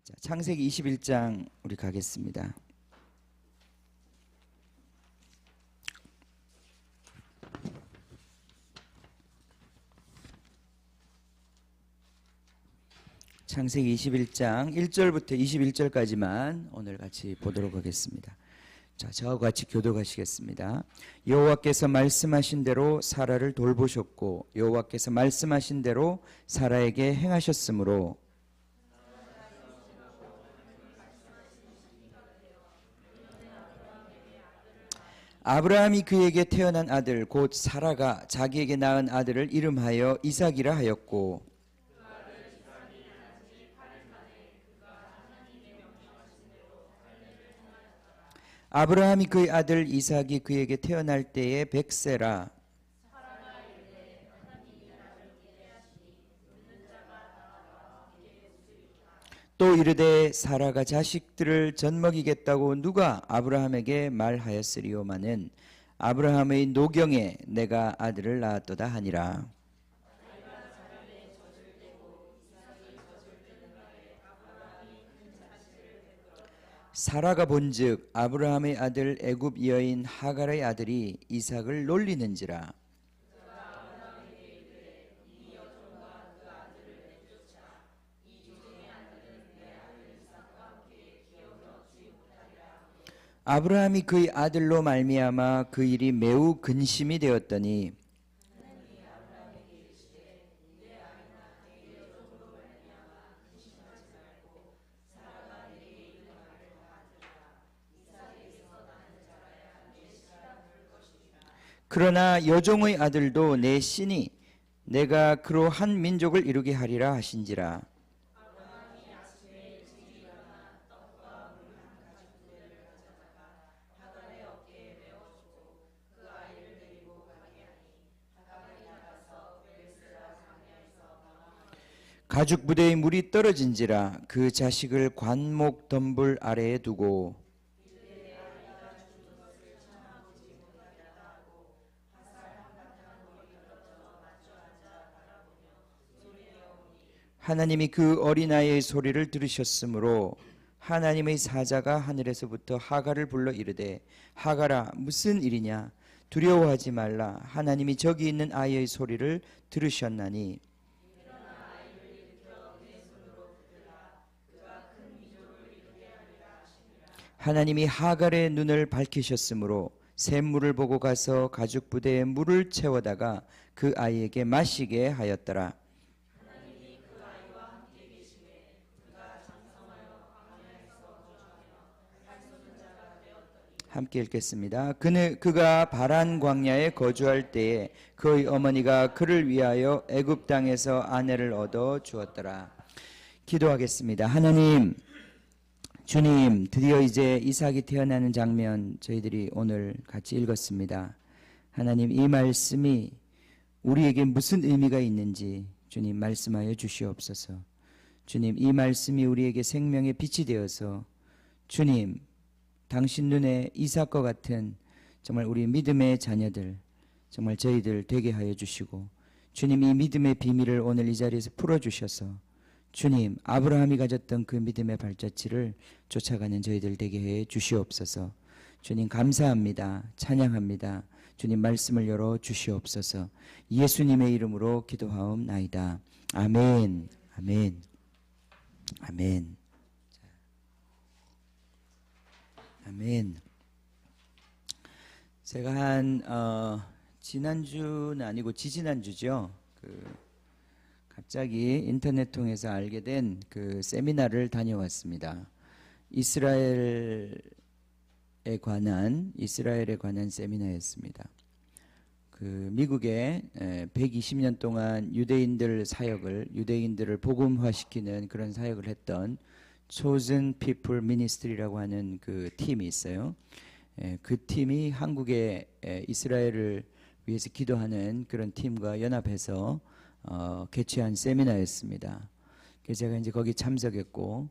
자, 창세기 21장 우리 가겠습니다. 창세기 21장 1절부터 21절까지만 오늘 같이 보도록 하겠습니다. 자, 저와 같이 교독하시겠습니다. 여호와께서 말씀하신 대로 사라를 돌보셨고 여호와께서 말씀하신 대로 사라에게 행하셨으므로 아브라함이 그에게 태어난 아들 곧 사라가 자기에게 낳은 아들을 이름하여 이삭이라 하였고 아브라함이 그의 아들 이삭이 그에게 태어날 때에 100세라 또 이르되 사라가 자식들을 젖먹이겠다고 누가 아브라함에게 말하였으리오마는 아브라함의 노경에 내가 아들을 낳았도다 하니라. 사라가 본즉 아브라함의 아들 애굽 여인 하갈의 아들이 이삭을 놀리는지라. 아브라함이 그의 아들로 말미암아 그 일이 매우 근심이 되었더니 그러나 여종의 아들도 내 신이 내가 그로 한 민족을 이루게 하리라 하신지라. 가죽 부대의 물이 떨어진지라 그 자식을 관목 덤불 아래에 두고 하나님이 그 어린아이의 소리를 들으셨으므로 하나님의 사자가 하늘에서부터 하갈을 불러 이르되 하갈아 무슨 일이냐 두려워하지 말라 하나님이 저기 있는 아이의 소리를 들으셨나니 하나님이 하갈의 눈을 밝히셨으므로 샘물을 보고 가서 가죽 부대에 물을 채워다가 그 아이에게 마시게 하였더라. 함께 읽겠습니다. 그가 바란 광야에 거주할 때에 그의 어머니가 그를 위하여 애굽 땅에서 아내를 얻어 주었더라. 기도하겠습니다. 하나님, 주님, 드디어 이제 이삭이 태어나는 장면 저희들이 오늘 같이 읽었습니다. 하나님, 이 말씀이 우리에게 무슨 의미가 있는지 주님 말씀하여 주시옵소서. 주님, 이 말씀이 우리에게 생명의 빛이 되어서 주님, 당신 눈에 이삭과 같은 정말 우리 믿음의 자녀들, 정말 저희들 되게 하여 주시고 주님 이 믿음의 비밀을 오늘 이 자리에서 풀어주셔서 주님 아브라함이 가졌던 그 믿음의 발자취를 쫓아가는 저희들 되게 해 주시옵소서. 주님 감사합니다. 찬양합니다. 주님 말씀을 열어 주시옵소서. 예수님의 이름으로 기도하옵나이다. 아멘. 아멘. 아멘. 아멘. 제가 지난주는 아니고 지지난주죠. 갑자기 인터넷 통해서 알게 된 그 세미나를 다녀왔습니다. 이스라엘에 관한 세미나였습니다. 미국에 120년 동안 유대인들을 복음화시키는 그런 사역을 했던 Chosen People Ministry라고 하는 그 팀이 있어요. 그 팀이 한국에 이스라엘을 위해서 기도하는 그런 팀과 연합해서 개최한 세미나였습니다. 그래서 제가 이제 거기 참석했고,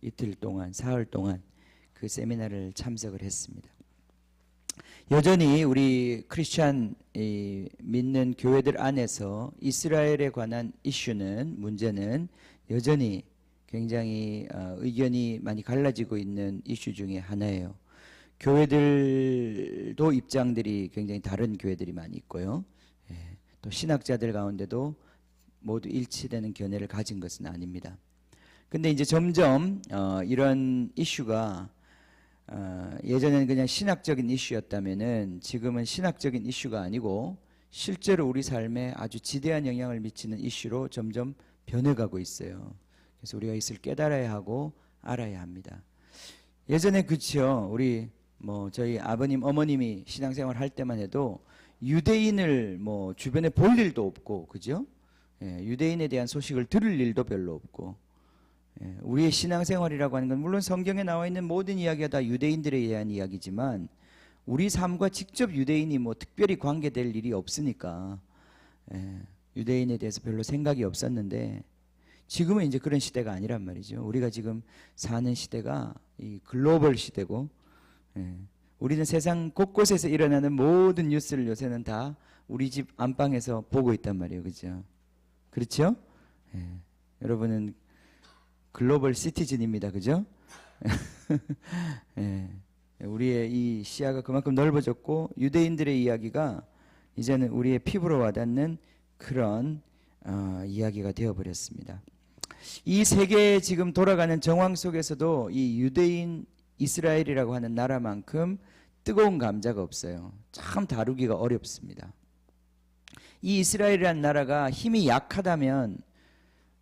이틀 동안, 사흘 동안 그 세미나를 참석을 했습니다. 여전히 우리 크리스찬 믿는 교회들 안에서 이스라엘에 관한 문제는 여전히 굉장히 의견이 많이 갈라지고 있는 이슈 중에 하나예요. 교회들도 입장들이 굉장히 다른 교회들이 많이 있고요. 예, 또 신학자들 가운데도 모두 일치되는 견해를 가진 것은 아닙니다. 근데 이제 점점 이런 이슈가 예전에는 그냥 신학적인 이슈였다면은 지금은 신학적인 이슈가 아니고 실제로 우리 삶에 아주 지대한 영향을 미치는 이슈로 점점 변해가고 있어요. 그래서 우리가 이것을 깨달아야 하고 알아야 합니다. 예전에 그쵸, 우리 저희 아버님 어머님이 신앙생활 할 때만 해도 유대인을 주변에 볼 일도 없고, 그죠? 예, 유대인에 대한 소식을 들을 일도 별로 없고, 예, 우리의 신앙생활이라고 하는 건 물론 성경에 나와 있는 모든 이야기가 다 유대인들에 대한 이야기지만 우리 삶과 직접 유대인이 특별히 관계될 일이 없으니까 유대인에 대해서 별로 생각이 없었는데 지금은 이제 그런 시대가 아니란 말이죠. 우리가 지금 사는 시대가 이 글로벌 시대고 우리는 세상 곳곳에서 일어나는 모든 뉴스를 요새는 다 우리 집 안방에서 보고 있단 말이에요. 그죠? 그렇죠? 여러분은 글로벌 시티즌입니다. 그죠? 우리의 이 시야가 그만큼 넓어졌고 유대인들의 이야기가 이제는 우리의 피부로 와닿는 그런 이야기가 되어버렸습니다. 이 세계에 지금 돌아가는 정황 속에서도 이 유대인 이스라엘이라고 하는 나라만큼 뜨거운 감자가 없어요. 참 다루기가 어렵습니다. 이 이스라엘이라는 나라가 힘이 약하다면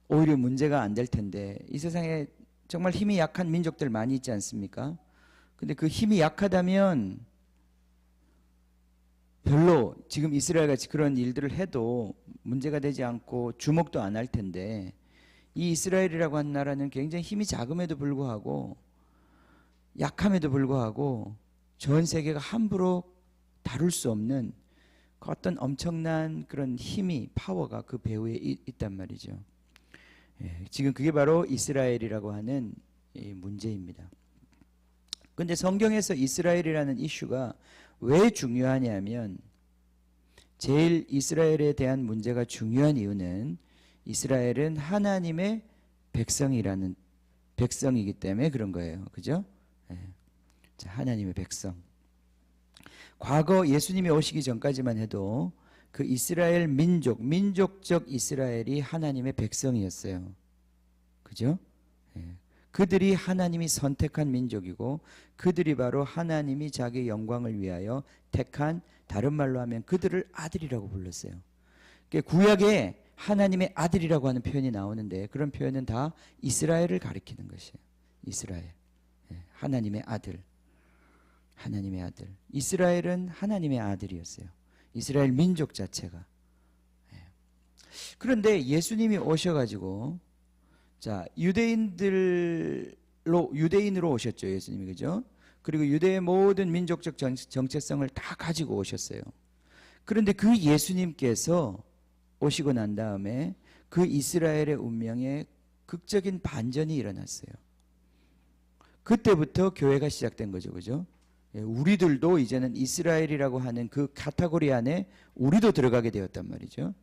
오히려 문제가 안 될 텐데 이 세상에 정말 힘이 약한 민족들 많이 있지 않습니까? 근데 그 힘이 약하다면 별로 지금 이스라엘 같이 그런 일들을 해도 문제가 되지 않고 주목도 안 할 텐데 이 이스라엘이라고 하는 나라는 굉장히 힘이 작음에도 불구하고 약함에도 불구하고 전 세계가 함부로 다룰 수 없는 그 어떤 엄청난 그런 힘이 파워가 그 배후에 있단 말이죠. 예, 지금 그게 바로 이스라엘이라고 하는 이 문제입니다. 그런데 성경에서 이스라엘이라는 이슈가 왜 중요하냐면 제일 이스라엘에 대한 문제가 중요한 이유는 이스라엘은 하나님의 백성이기 때문에 그런 거예요. 그죠? 예. 자, 하나님의 백성. 과거 예수님이 오시기 전까지만 해도 그 이스라엘 민족적 이스라엘이 하나님의 백성이었어요. 그죠? 예. 그들이 하나님이 선택한 민족이고 그들이 바로 하나님이 자기의 영광을 위하여 택한, 다른 말로 하면 그들을 아들이라고 불렀어요. 그러니까 구약에 하나님의 아들이라고 하는 표현이 나오는데 그런 표현은 다 이스라엘을 가리키는 것이에요. 이스라엘. 예. 하나님의 아들. 하나님의 아들. 이스라엘은 하나님의 아들이었어요. 이스라엘 민족 자체가. 그런데 예수님이 오셔가지고 자 유대인으로 오셨죠. 예수님이. 그죠? 그리고 유대의 모든 민족적 정체성을 다 가지고 오셨어요. 그런데 그 예수님께서 오시고 난 다음에 그 이스라엘의 운명에 극적인 반전이 일어났어요. 그때부터 교회가 시작된 거죠. 그죠? 우리들도 이제는 이스라엘이라고 하는 그 카테고리 안에 우리도 들어가게 되었단 말이죠.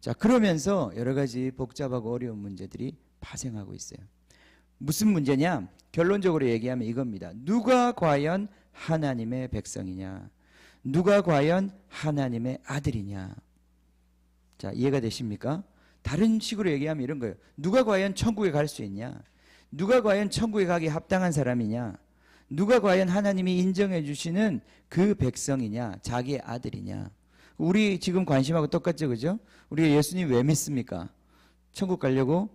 자, 그러면서 여러 가지 복잡하고 어려운 문제들이 파생하고 있어요. 무슨 문제냐? 결론적으로 얘기하면 이겁니다. 누가 과연 하나님의 백성이냐? 누가 과연 하나님의 아들이냐? 자, 이해가 되십니까? 다른 식으로 얘기하면 이런 거예요. 누가 과연 천국에 갈 수 있냐? 누가 과연 천국에 가기 합당한 사람이냐? 누가 과연 하나님이 인정해 주시는 그 백성이냐? 자기의 아들이냐? 우리 지금 관심하고 똑같죠, 그죠? 우리가 예수님 왜 믿습니까? 천국 가려고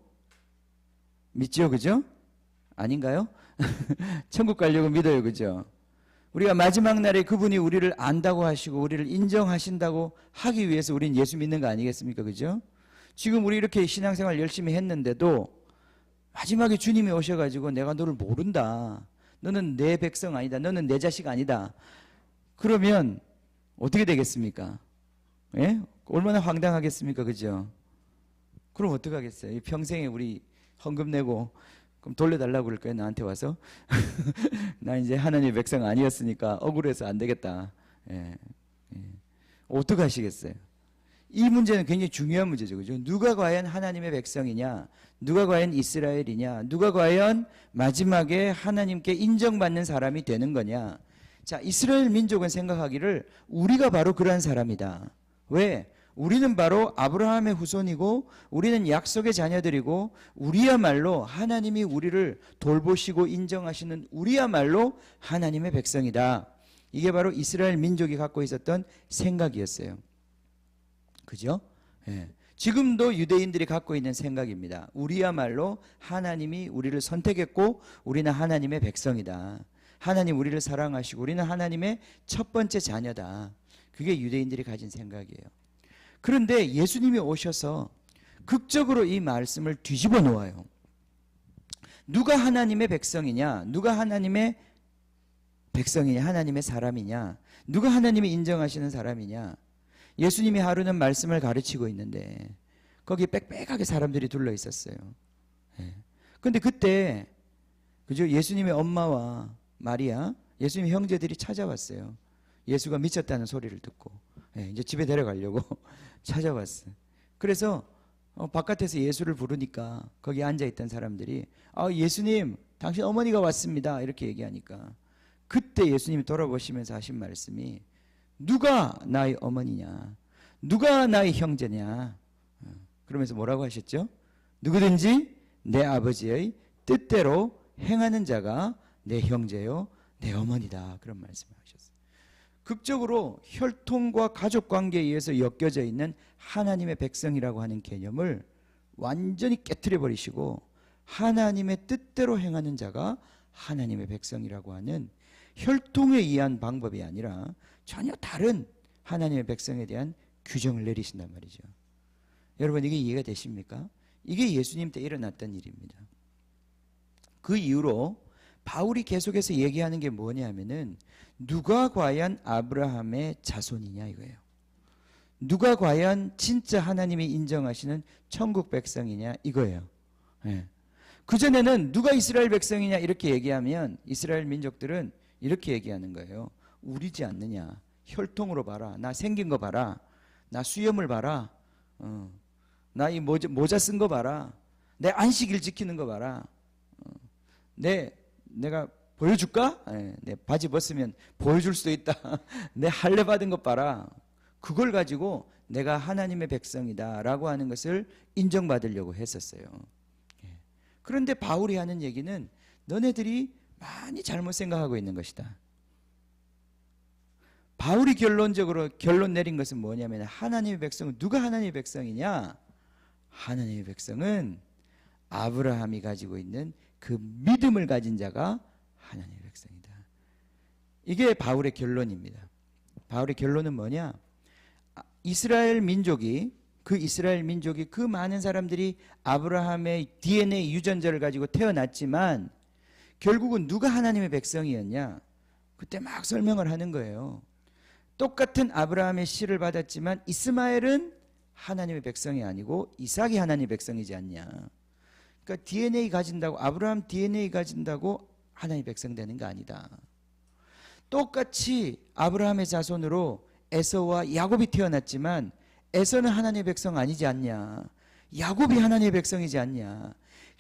믿죠, 그죠? 아닌가요? 천국 가려고 믿어요, 그죠? 우리가 마지막 날에 그분이 우리를 안다고 하시고 우리를 인정하신다고 하기 위해서 우린 예수 믿는 거 아니겠습니까, 그죠? 지금 우리 이렇게 신앙생활 열심히 했는데도 마지막에 주님이 오셔가지고 내가 너를 모른다. 너는 내 백성 아니다. 너는 내 자식 아니다. 그러면 어떻게 되겠습니까? 예? 얼마나 황당하겠습니까? 그죠? 그럼 어떡하겠어요? 평생에 우리 헌금 내고 그럼 돌려달라고 그럴 거예요? 나한테 와서? 나 이제 하나님의 백성 아니었으니까 억울해서 안 되겠다. 예. 예. 어떡하시겠어요? 이 문제는 굉장히 중요한 문제죠. 그죠? 누가 과연 하나님의 백성이냐? 누가 과연 이스라엘이냐? 누가 과연 마지막에 하나님께 인정받는 사람이 되는 거냐? 자, 이스라엘 민족은 생각하기를 우리가 바로 그러한 사람이다. 왜? 우리는 바로 아브라함의 후손이고 우리는 약속의 자녀들이고 우리야말로 하나님이 우리를 돌보시고 인정하시는 우리야말로 하나님의 백성이다. 이게 바로 이스라엘 민족이 갖고 있었던 생각이었어요. 그죠? 예. 지금도 유대인들이 갖고 있는 생각입니다. 우리야말로 하나님이 우리를 선택했고 우리는 하나님의 백성이다. 하나님 우리를 사랑하시고 우리는 하나님의 첫 번째 자녀다. 그게 유대인들이 가진 생각이에요. 그런데 예수님이 오셔서 극적으로 이 말씀을 뒤집어 놓아요. 누가 하나님의 백성이냐? 누가 하나님의 백성이냐? 하나님의 사람이냐? 누가 하나님이 인정하시는 사람이냐? 예수님이 하루는 말씀을 가르치고 있는데 거기 빽빽하게 사람들이 둘러 있었어요. 그런데 그때 그죠? 예수님의 엄마와 마리아, 예수님의 형제들이 찾아왔어요. 예수가 미쳤다는 소리를 듣고 이제 집에 데려가려고 찾아왔어요. 그래서 바깥에서 예수를 부르니까 거기 앉아있던 사람들이 예수님 당신 어머니가 왔습니다 이렇게 얘기하니까 그때 예수님이 돌아보시면서 하신 말씀이 누가 나의 어머니냐, 누가 나의 형제냐, 그러면서 뭐라고 하셨죠? 누구든지 내 아버지의 뜻대로 행하는 자가 내 형제요 내 어머니다, 그런 말씀을 하셨어요. 극적으로 혈통과 가족관계에 의해서 엮여져 있는 하나님의 백성이라고 하는 개념을 완전히 깨트려 버리시고 하나님의 뜻대로 행하는 자가 하나님의 백성이라고 하는 혈통에 의한 방법이 아니라 전혀 다른 하나님의 백성에 대한 규정을 내리신단 말이죠. 여러분 이게 이해가 되십니까? 이게 예수님 때 일어났던 일입니다. 그 이후로 바울이 계속해서 얘기하는 게 뭐냐면은 누가 과연 아브라함의 자손이냐 이거예요. 누가 과연 진짜 하나님이 인정하시는 천국 백성이냐 이거예요. 그전에는 누가 이스라엘 백성이냐 이렇게 얘기하면 이스라엘 민족들은 이렇게 얘기하는 거예요. 우리지 않느냐. 혈통으로 봐라. 나 생긴 거 봐라. 나 수염을 봐라. 나 이 모자 쓴 거 봐라. 내 안식일 지키는 거 봐라. 내가 보여줄까? 내 바지 벗으면 보여줄 수도 있다. 내 할례 받은 것 봐라. 그걸 가지고 내가 하나님의 백성이다 라고 하는 것을 인정받으려고 했었어요. 그런데 바울이 하는 얘기는 너네들이 많이 잘못 생각하고 있는 것이다. 바울이 결론 내린 것은 뭐냐면 하나님의 백성은 누가 하나님의 백성이냐? 하나님의 백성은 아브라함이 가지고 있는 그 믿음을 가진 자가 하나님의 백성이다. 이게 바울의 결론입니다. 바울의 결론은 뭐냐? 이스라엘 민족이 그 많은 사람들이 아브라함의 DNA 유전자를 가지고 태어났지만 결국은 누가 하나님의 백성이었냐? 그때 막 설명을 하는 거예요. 똑같은 아브라함의 씨를 받았지만 이스마엘은 하나님의 백성이 아니고 이삭이 하나님의 백성이지 않냐. 그러니까 DNA 가진다고 아브라함 DNA 가진다고 하나님의 백성 되는 거 아니다. 똑같이 아브라함의 자손으로 에서와 야곱이 태어났지만 에서는 하나님의 백성 아니지 않냐. 야곱이 하나님의 백성이지 않냐.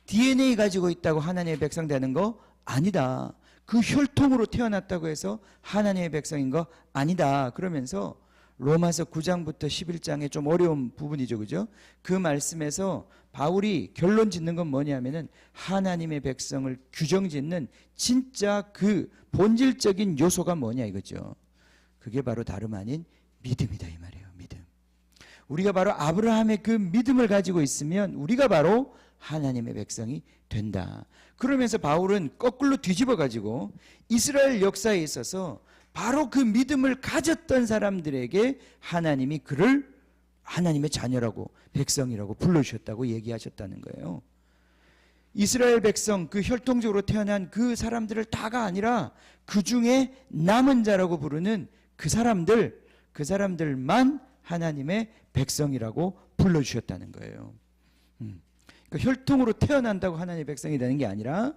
DNA 가지고 있다고 하나님의 백성 되는 거 아니다. 그 혈통으로 태어났다고 해서 하나님의 백성인 거 아니다. 그러면서 로마서 9장부터 11장에 좀 어려운 부분이죠. 그죠? 그 말씀에서 바울이 결론 짓는 건 뭐냐면은 하나님의 백성을 규정 짓는 진짜 그 본질적인 요소가 뭐냐 이거죠. 그게 바로 다름 아닌 믿음이다 이 말이에요. 믿음. 우리가 바로 아브라함의 그 믿음을 가지고 있으면 우리가 바로 하나님의 백성이 된다. 그러면서 바울은 거꾸로 뒤집어 가지고 이스라엘 역사에 있어서 바로 그 믿음을 가졌던 사람들에게 하나님이 그를 하나님의 자녀라고 백성이라고 불러주셨다고 얘기하셨다는 거예요. 이스라엘 백성 그 혈통적으로 태어난 그 사람들을 다가 아니라 그 중에 남은 자라고 부르는 그 사람들만 하나님의 백성이라고 불러주셨다는 거예요. 그러니까 혈통으로 태어난다고 하나님의 백성이 되는 게 아니라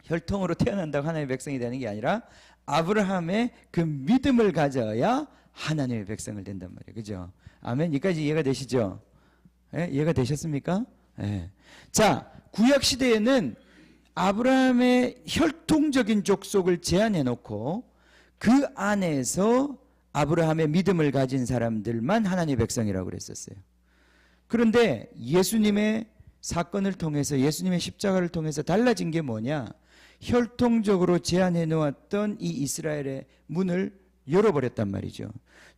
혈통으로 태어난다고 하나님의 백성이 되는 게 아니라 아브라함의 그 믿음을 가져야 하나님의 백성을 된단 말이에요. 그죠? 아멘. 여기까지 이해가 되시죠? 예? 이해가 되셨습니까? 예. 자, 구약 시대에는 아브라함의 혈통적인 족속을 제한해 놓고 그 안에서 아브라함의 믿음을 가진 사람들만 하나님의 백성이라고 그랬었어요. 그런데 예수님의 사건을 통해서, 예수님의 십자가를 통해서 달라진 게 뭐냐? 혈통적으로 제한해 놓았던 이 이스라엘의 문을 열어버렸단 말이죠.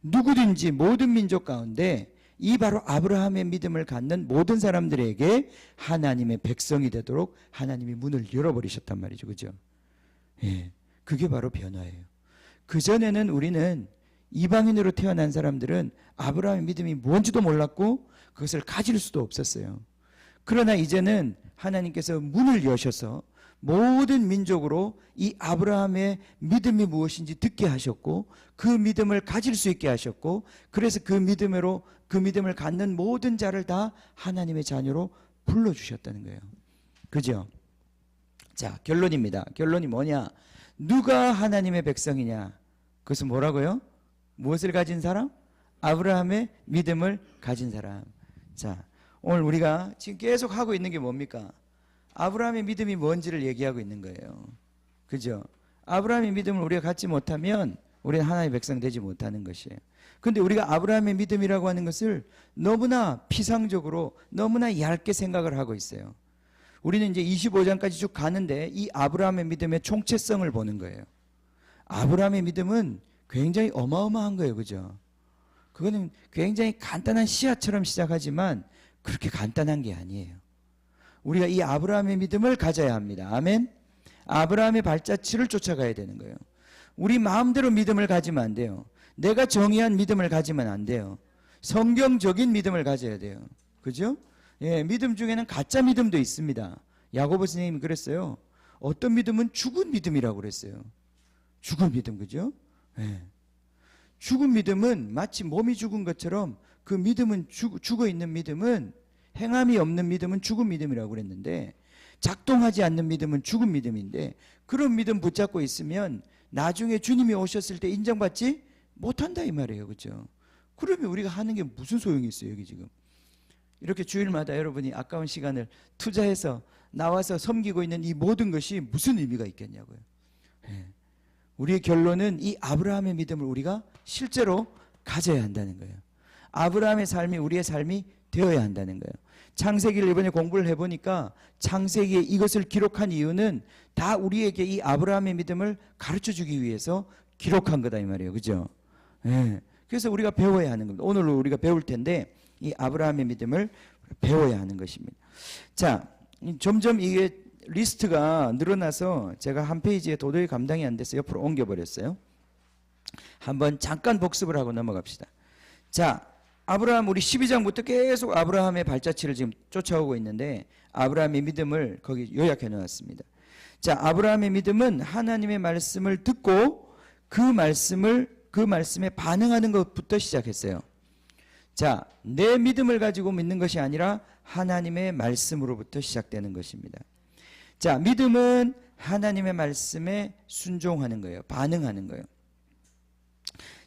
누구든지 모든 민족 가운데 이 바로 아브라함의 믿음을 갖는 모든 사람들에게 하나님의 백성이 되도록 하나님이 문을 열어버리셨단 말이죠. 그죠? 예, 그게 바로 변화예요. 그전에는 우리는 이방인으로 태어난 사람들은 아브라함의 믿음이 뭔지도 몰랐고 그것을 가질 수도 없었어요. 그러나 이제는 하나님께서 문을 여셔서 모든 민족으로 이 아브라함의 믿음이 무엇인지 듣게 하셨고 그 믿음을 가질 수 있게 하셨고 그래서 그 믿음을 갖는 모든 자를 다 하나님의 자녀로 불러주셨다는 거예요. 그죠? 자, 결론입니다. 결론이 뭐냐? 누가 하나님의 백성이냐? 그것은 뭐라고요? 무엇을 가진 사람? 아브라함의 믿음을 가진 사람. 자, 오늘 우리가 지금 계속 하고 있는 게 뭡니까? 아브라함의 믿음이 뭔지를 얘기하고 있는 거예요. 그죠? 아브라함의 믿음을 우리가 갖지 못하면 우리는 하나님의 백성 되지 못하는 것이에요. 그런데 우리가 아브라함의 믿음이라고 하는 것을 너무나 피상적으로 너무나 얇게 생각을 하고 있어요. 우리는 이제 25장까지 쭉 가는데 이 아브라함의 믿음의 총체성을 보는 거예요. 아브라함의 믿음은 굉장히 어마어마한 거예요. 그죠? 그거는 굉장히 간단한 시야처럼 시작하지만 그렇게 간단한 게 아니에요. 우리가 이 아브라함의 믿음을 가져야 합니다. 아멘. 아브라함의 발자취를 쫓아가야 되는 거예요. 우리 마음대로 믿음을 가지면 안 돼요. 내가 정의한 믿음을 가지면 안 돼요. 성경적인 믿음을 가져야 돼요. 그죠? 예, 믿음 중에는 가짜 믿음도 있습니다. 야고보 선생님이 그랬어요. 어떤 믿음은 죽은 믿음이라고 그랬어요. 죽은 믿음, 그죠? 예. 죽은 믿음은 마치 몸이 죽은 것처럼 그 믿음은 죽어 있는 믿음은 행함이 없는 믿음은 죽은 믿음이라고 그랬는데 작동하지 않는 믿음은 죽은 믿음인데 그런 믿음 붙잡고 있으면 나중에 주님이 오셨을 때 인정받지 못한다 이 말이에요. 그렇죠? 그러면 우리가 하는 게 무슨 소용이 있어요. 여기 지금 이렇게 주일마다 여러분이 아까운 시간을 투자해서 나와서 섬기고 있는 이 모든 것이 무슨 의미가 있겠냐고요. 예. 우리의 결론은 이 아브라함의 믿음을 우리가 실제로 가져야 한다는 거예요. 아브라함의 삶이 우리의 삶이 되어야 한다는 거예요. 창세기를 이번에 공부를 해보니까 창세기에 이것을 기록한 이유는 다 우리에게 이 아브라함의 믿음을 가르쳐주기 위해서 기록한 거다 이 말이에요. 그죠? 예. 그래서 우리가 배워야 하는 겁니다. 오늘 우리가 배울 텐데 이 아브라함의 믿음을 배워야 하는 것입니다. 자, 점점 이게 리스트가 늘어나서 제가 한 페이지에 도저히 감당이 안 돼서 옆으로 옮겨버렸어요. 한번 잠깐 복습을 하고 넘어갑시다. 자, 아브라함 우리 12장부터 계속 아브라함의 발자취를 지금 쫓아오고 있는데 아브라함의 믿음을 거기 요약해 놓았습니다. 자, 아브라함의 믿음은 하나님의 말씀을 듣고 그 말씀에 반응하는 것부터 시작했어요. 자, 내 믿음을 가지고 믿는 것이 아니라 하나님의 말씀으로부터 시작되는 것입니다. 자, 믿음은 하나님의 말씀에 순종하는 거예요. 반응하는 거예요.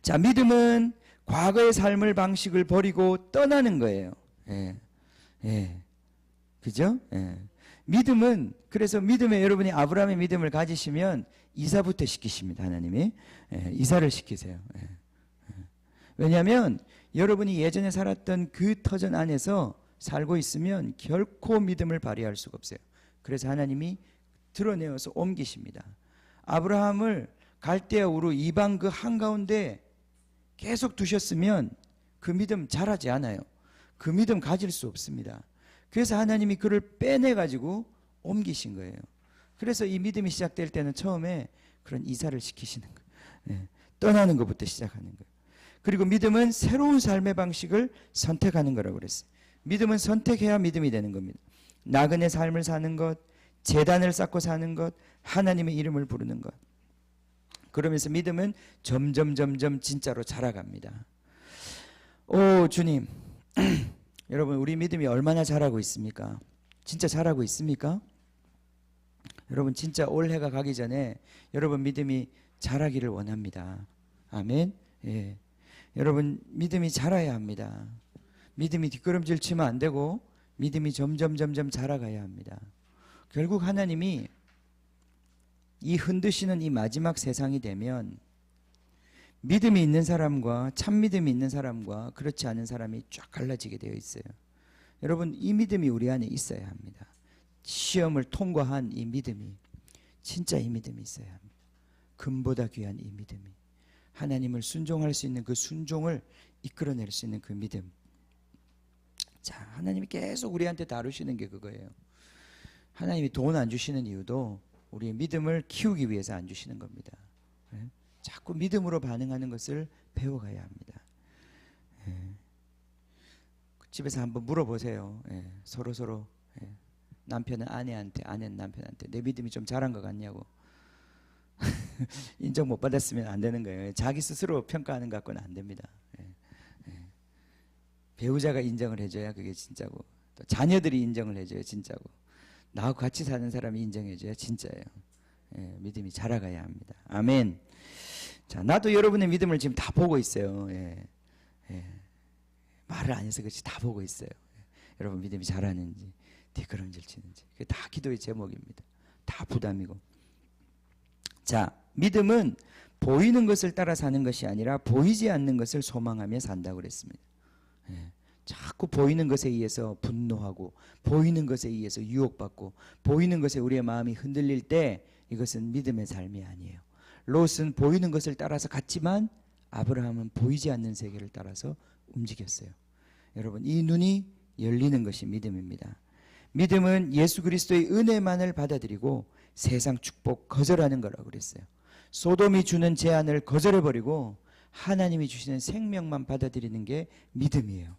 자, 믿음은 과거의 삶을 방식을 버리고 떠나는 거예요. 예. 예. 그죠? 예. 믿음은 그래서 믿음에 여러분이 아브라함의 믿음을 가지시면 이사부터 시키십니다. 하나님이. 예. 이사를 시키세요. 예. 예. 왜냐하면 여러분이 예전에 살았던 그 터전 안에서 살고 있으면 결코 믿음을 발휘할 수가 없어요. 그래서 하나님이 드러내어서 옮기십니다. 아브라함을 갈대아 우르 이방 그 한가운데 계속 두셨으면 그 믿음 자라지 않아요. 그 믿음 가질 수 없습니다. 그래서 하나님이 그를 빼내가지고 옮기신 거예요. 그래서 이 믿음이 시작될 때는 처음에 그런 이사를 시키시는 거예요. 네. 떠나는 것부터 시작하는 거예요. 그리고 믿음은 새로운 삶의 방식을 선택하는 거라고 그랬어요. 믿음은 선택해야 믿음이 되는 겁니다. 나그네 삶을 사는 것, 제단을 쌓고 사는 것, 하나님의 이름을 부르는 것. 그러면서 믿음은 점점 진짜로 자라갑니다. 오 주님, 여러분 우리 믿음이 얼마나 자라고 있습니까? 진짜 자라고 있습니까? 여러분 진짜 올해가 가기 전에 여러분 믿음이 자라기를 원합니다. 아멘. 예. 여러분 믿음이 자라야 합니다. 믿음이 뒷걸음질 치면 안 되고 믿음이 점점 자라가야 합니다. 결국 하나님이 이 흔드시는 이 마지막 세상이 되면 믿음이 있는 사람과 참 믿음이 있는 사람과 그렇지 않은 사람이 쫙 갈라지게 되어 있어요. 여러분 이 믿음이 우리 안에 있어야 합니다. 시험을 통과한 이 믿음이, 진짜 이 믿음이 있어야 합니다. 금보다 귀한 이 믿음이, 하나님을 순종할 수 있는 그 순종을 이끌어낼 수 있는 그 믿음. 자, 하나님이 계속 우리한테 다루시는 게 그거예요. 하나님이 돈 안 주시는 이유도 우리의 믿음을 키우기 위해서 안 주시는 겁니다. 자꾸 믿음으로 반응하는 것을 배워가야 합니다. 집에서 한번 물어보세요. 서로 남편은 아내한테, 아내는 남편한테 내 믿음이 좀 자란 것 같냐고. 인정 못 받았으면 안 되는 거예요. 자기 스스로 평가하는 것 갖고는 안 됩니다. 배우자가 인정을 해줘야 그게 진짜고, 또 자녀들이 인정을 해줘야 진짜고, 나하고 같이 사는 사람이 인정해줘야 진짜예요. 믿음이 자라가야 합니다. 아멘. 자, 나도 여러분의 믿음을 지금 다 보고 있어요. 말을 안 해서 그렇지 다 보고 있어요. 여러분 믿음이 자라는지 뒷걸음질 치는지, 그게 다 기도의 제목입니다. 다 부담이고. 자, 믿음은 보이는 것을 따라 사는 것이 아니라 보이지 않는 것을 소망하며 산다고 그랬습니다. 자꾸 보이는 것에 의해서 분노하고, 보이는 것에 의해서 유혹받고, 보이는 것에 우리의 마음이 흔들릴 때 이것은 믿음의 삶이 아니에요. 롯은 보이는 것을 따라서 갔지만 아브라함은 보이지 않는 세계를 따라서 움직였어요. 여러분 이 눈이 열리는 것이 믿음입니다. 믿음은 예수 그리스도의 은혜만을 받아들이고 세상 축복 거절하는 거라고 그랬어요. 소돔이 주는 제안을 거절해버리고 하나님이 주시는 생명만 받아들이는 게 믿음이에요.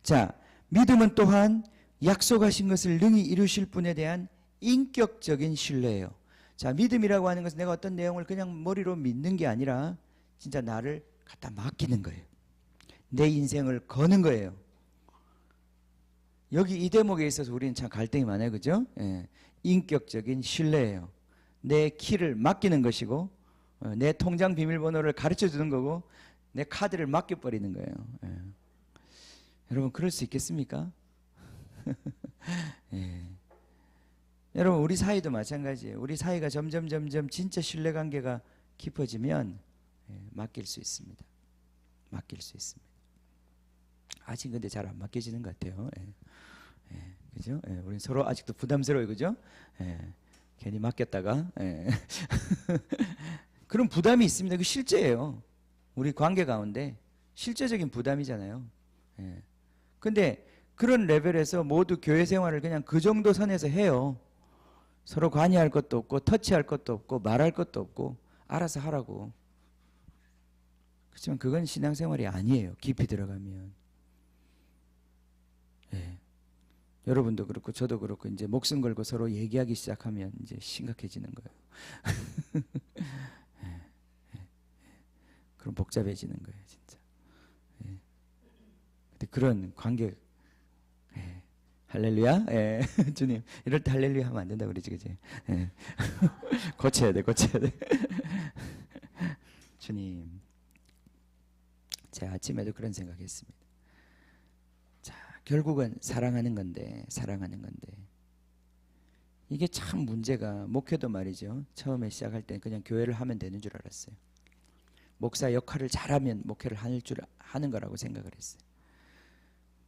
자, 믿음은 또한 약속하신 것을 능히 이루실 분에 대한 인격적인 신뢰예요. 자, 믿음이라고 하는 것은 내가 어떤 내용을 그냥 머리로 믿는 게 아니라 진짜 나를 갖다 맡기는 거예요. 내 인생을 거는 거예요. 여기 이 대목에 있어서 우리는 참 갈등이 많아요. 그죠? 인격적인 신뢰예요. 내 키를 맡기는 것이고, 내 통장 비밀번호를 가르쳐 주는 거고, 내 카드를 맡겨버리는 거예요. 여러분 그럴 수 있겠습니까? 여러분 우리 사이도 마찬가지예요. 우리 사이가 점점 진짜 신뢰관계가 깊어지면 맡길 수 있습니다. 맡길 수 있습니다. 아직 근데 잘 안 맡겨지는 것 같아요. 그죠? 우리 서로 아직도 부담스러워요. 그죠? 괜히 맡겼다가 그런 부담이 있습니다. 그 실제예요. 우리 관계 가운데 실제적인 부담이잖아요. 근데 그런 레벨에서 모두 교회 생활을 그냥 그 정도 선에서 해요. 서로 관여할 것도 없고 터치할 것도 없고 말할 것도 없고 알아서 하라고. 그렇지만 그건 신앙생활이 아니에요. 깊이 들어가면. 여러분도 그렇고 저도 그렇고 이제 목숨 걸고 서로 얘기하기 시작하면 이제 심각해지는 거예요. 그럼 복잡해지는 거예요, 진짜. 근데 그런 관계, 할렐루야, 주님 이럴 때 할렐루야 하면 안 된다고 그러지, 그지? 고쳐야 돼. 주님, 제가 아침에도 그런 생각했습니다. 결국은 사랑하는 건데 이게 참 문제가, 목회도 말이죠. 처음에 시작할 때 그냥 교회를 하면 되는 줄 알았어요. 목사 역할을 잘하면 목회를 하는 거라고 생각을 했어요.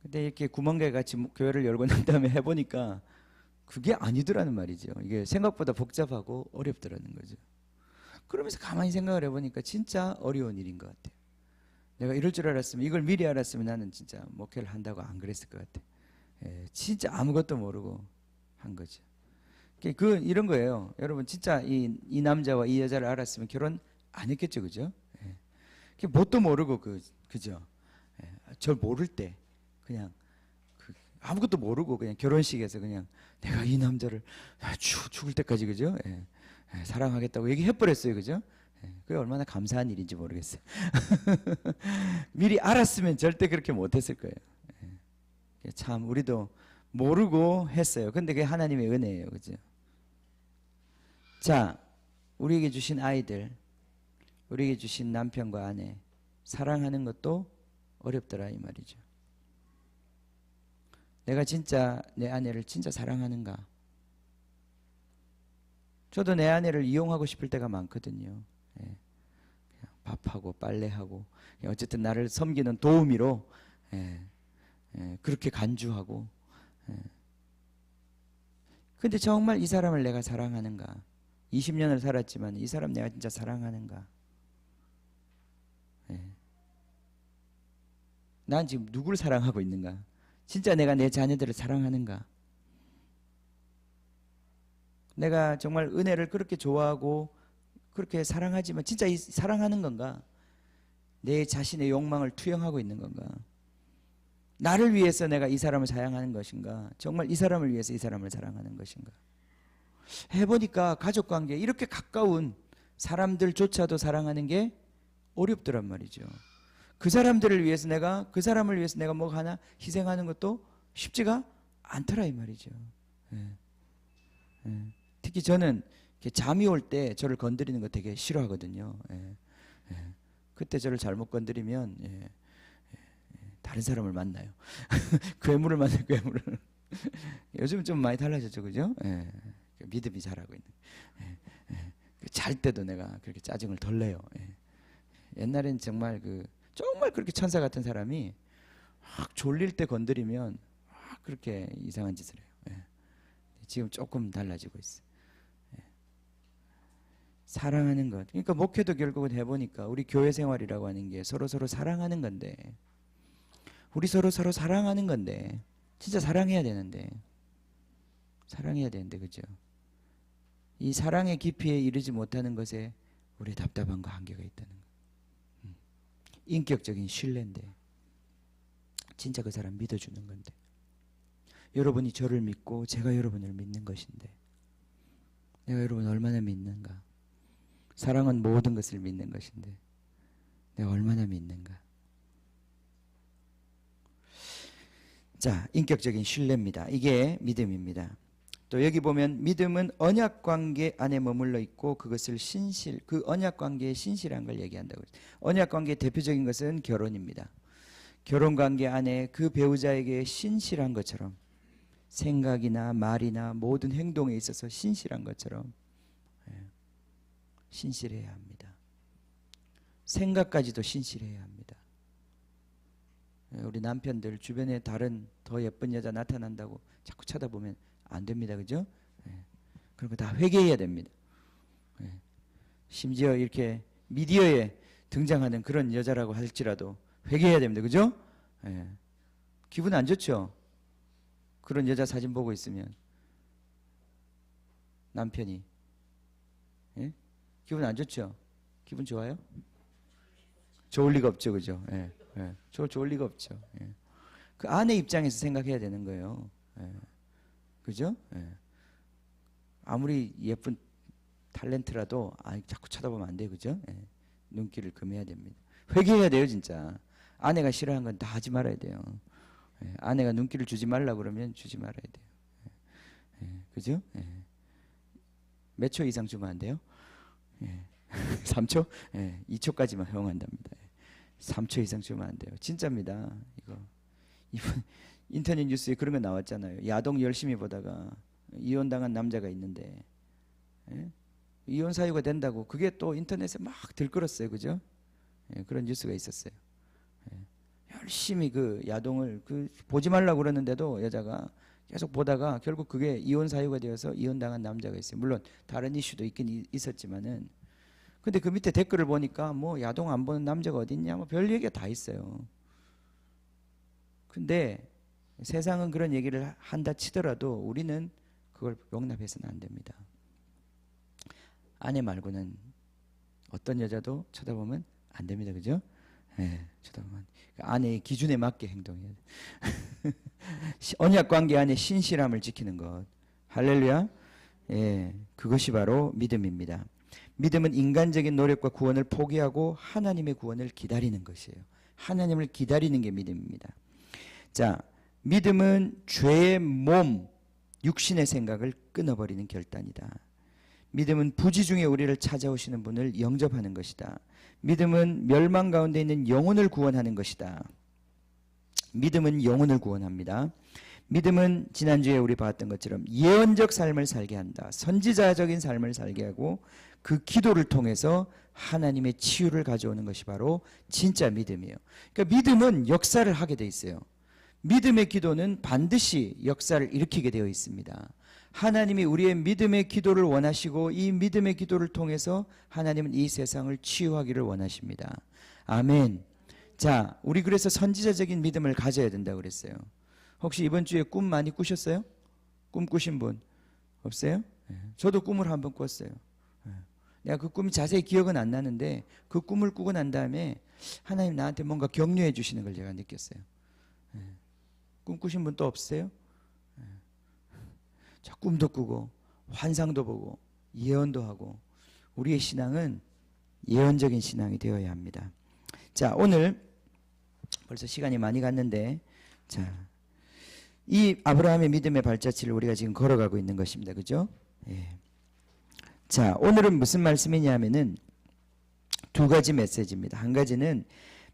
근데 이렇게 구멍개 같이 교회를 열고 난 다음에 해보니까 그게 아니더라는 말이죠. 이게 생각보다 복잡하고 어렵더라는 거죠. 그러면서 가만히 생각을 해보니까 진짜 어려운 일인 것 같아요. 내가 이럴 줄 알았으면, 이걸 미리 알았으면 나는 진짜 목회를 한다고 안 그랬을 것 같아. 진짜 아무것도 모르고 한 거죠. 이런 거예요. 여러분 진짜 이 남자와 이 여자를 알았으면 결혼 안 했겠죠, 그죠? 뭣도 모르고 그죠? 절 모를 때 그냥 아무것도 모르고 그냥 결혼식에서 그냥 내가 이 남자를 죽을 때까지, 그죠? 사랑하겠다고 얘기해버렸어요, 그죠? 그게 얼마나 감사한 일인지 모르겠어요. 미리 알았으면 절대 그렇게 못했을 거예요. 참 우리도 모르고 했어요. 근데 그게 하나님의 은혜예요, 그죠? 자, 우리에게 주신 아이들, 우리에게 주신 남편과 아내 사랑하는 것도 어렵더라 이 말이죠. 내가 진짜 내 아내를 진짜 사랑하는가? 저도 내 아내를 이용하고 싶을 때가 많거든요. 예. 그냥 밥하고 빨래하고 어쨌든 나를 섬기는 도우미로 그렇게 간주하고. 근데 정말 이 사람을 내가 사랑하는가? 20년을 살았지만 이 사람 내가 진짜 사랑하는가? 난 지금 누구를 사랑하고 있는가? 진짜 내가 내 자녀들을 사랑하는가? 내가 정말 은혜를 그렇게 좋아하고 그렇게 사랑하지만 진짜 사랑하는 건가? 내 자신의 욕망을 투영하고 있는 건가? 나를 위해서 내가 이 사람을 사랑하는 것인가? 정말 이 사람을 위해서 이 사람을 사랑하는 것인가? 해보니까 가족관계 이렇게 가까운 사람들조차도 사랑하는 게 어렵더란 말이죠. 그 사람들을 위해서 그 사람을 위해서 내가 뭐 하나 희생하는 것도 쉽지가 않더라 이 말이죠. 특히 저는 잠이 올 때 저를 건드리는 거 되게 싫어하거든요. 그때 저를 잘못 건드리면 다른 사람을 만나요. 괴물을 만나요. 괴물을. 요즘은 좀 많이 달라졌죠, 그죠? 믿음이 자라고 있는. 잘 때도 내가 그렇게 짜증을 덜 내요. 옛날엔 정말 정말 그렇게 천사 같은 사람이 막 졸릴 때 건드리면 막 그렇게 이상한 짓을 해요. 지금 조금 달라지고 있어요. 사랑하는 것. 그러니까 목회도 결국은 해보니까 우리 교회 생활이라고 하는 게 서로 사랑하는 건데, 우리 서로 사랑하는 건데, 진짜 사랑해야 되는데, 그죠? 이 사랑의 깊이에 이르지 못하는 것에 우리의 답답함과 한계가 있다는 거. 인격적인 신뢰인데, 진짜 그 사람 믿어주는 건데, 여러분이 저를 믿고 제가 여러분을 믿는 것인데, 내가 여러분을 얼마나 믿는가? 사랑은 모든 것을 믿는 것인데 내가 얼마나 믿는가? 자, 인격적인 신뢰입니다. 이게 믿음입니다. 또 여기 보면 믿음은 언약 관계 안에 머물러 있고 그것을 그 언약 관계의 신실한 걸 얘기한다고. 언약 관계의 대표적인 것은 결혼입니다. 결혼 관계 안에 그 배우자에게 신실한 것처럼, 생각이나 말이나 모든 행동에 있어서 신실한 것처럼 신실해야 합니다. 생각까지도 신실해야 합니다. 우리 남편들 주변에 다른 더 예쁜 여자 나타난다고 자꾸 쳐다보면 안 됩니다. 그죠? 그런 거 다 회개해야 됩니다. 심지어 이렇게 미디어에 등장하는 그런 여자라고 할지라도 회개해야 됩니다. 그죠? 기분 안 좋죠? 그런 여자 사진 보고 있으면 남편이 기분 안 좋죠? 기분 좋아요? 좋을 리가 없죠, 그죠? 좋을 리가 없죠. 그 아내 입장에서 생각해야 되는 거예요. 그죠? 아무리 예쁜 탤런트라도 자꾸 쳐다보면 안 돼요, 그죠? 눈길을 금해야 됩니다. 회개해야 돼요, 진짜. 아내가 싫어하는 건 다 하지 말아야 돼요. 아내가 눈길을 주지 말라 그러면 주지 말아야 돼요. 그죠? 몇 초 이상 주면 안 돼요? 3초? 2초까지만 허용한답니다. 3초 이상 주면 안 돼요. 진짜입니다. 이번 인터넷 뉴스에 그런 거 나왔잖아요. 야동 열심히 보다가 이혼당한 남자가 있는데, 이혼 사유가 된다고 그게 또 인터넷에 막 들끓었어요. 그죠? 그런 뉴스가 있었어요. 열심히 그 야동을 보지 말라고 그러는데도 여자가 계속 보다가 결국 그게 이혼 사유가 되어서 이혼당한 남자가 있어요. 물론 다른 이슈도 있긴 있었지만은, 근데 그 밑에 댓글을 보니까 뭐 야동 안 보는 남자가 어딨냐, 뭐 별 얘기가 다 있어요. 근데 세상은 그런 얘기를 한다 치더라도 우리는 그걸 용납해서는 안 됩니다. 아내 말고는 어떤 여자도 쳐다보면 안 됩니다. 그죠? 쳐다보면 아내의 기준에 맞게 행동해야 돼. 언약 관계 안에 신실함을 지키는 것. 할렐루야. 그것이 바로 믿음입니다. 믿음은 인간적인 노력과 구원을 포기하고 하나님의 구원을 기다리는 것이에요. 하나님을 기다리는 게 믿음입니다. 자, 믿음은 죄의 몸, 육신의 생각을 끊어버리는 결단이다. 믿음은 부지 중에 우리를 찾아오시는 분을 영접하는 것이다. 믿음은 멸망 가운데 있는 영혼을 구원하는 것이다. 믿음은 영혼을 구원합니다. 믿음은 지난주에 우리 봤던 것처럼 예언적 삶을 살게 한다. 선지자적인 삶을 살게 하고 그 기도를 통해서 하나님의 치유를 가져오는 것이 바로 진짜 믿음이에요. 그러니까 믿음은 역사를 하게 돼 있어요. 믿음의 기도는 반드시 역사를 일으키게 되어 있습니다. 하나님이 우리의 믿음의 기도를 원하시고 이 믿음의 기도를 통해서 하나님은 이 세상을 치유하기를 원하십니다. 아멘. 자, 우리 그래서 선지자적인 믿음을 가져야 된다고 그랬어요. 혹시 이번 주에 꿈 많이 꾸셨어요? 꿈 꾸신 분 없어요? 저도 꿈을 한번 꿨어요. 내가 그 꿈이 자세히 기억은 안 나는데 그 꿈을 꾸고 난 다음에 하나님 나한테 뭔가 격려해 주시는 걸 제가 느꼈어요. 꿈 꾸신 분 또 없어요? 저 꿈도 꾸고 환상도 보고 예언도 하고 우리의 신앙은 예언적인 신앙이 되어야 합니다. 자, 오늘 벌써 시간이 많이 갔는데 자, 이 아브라함의 믿음의 발자취를 우리가 지금 걸어가고 있는 것입니다. 그죠? 예. 자, 오늘은 무슨 말씀이냐면은 두 가지 메시지입니다. 한 가지는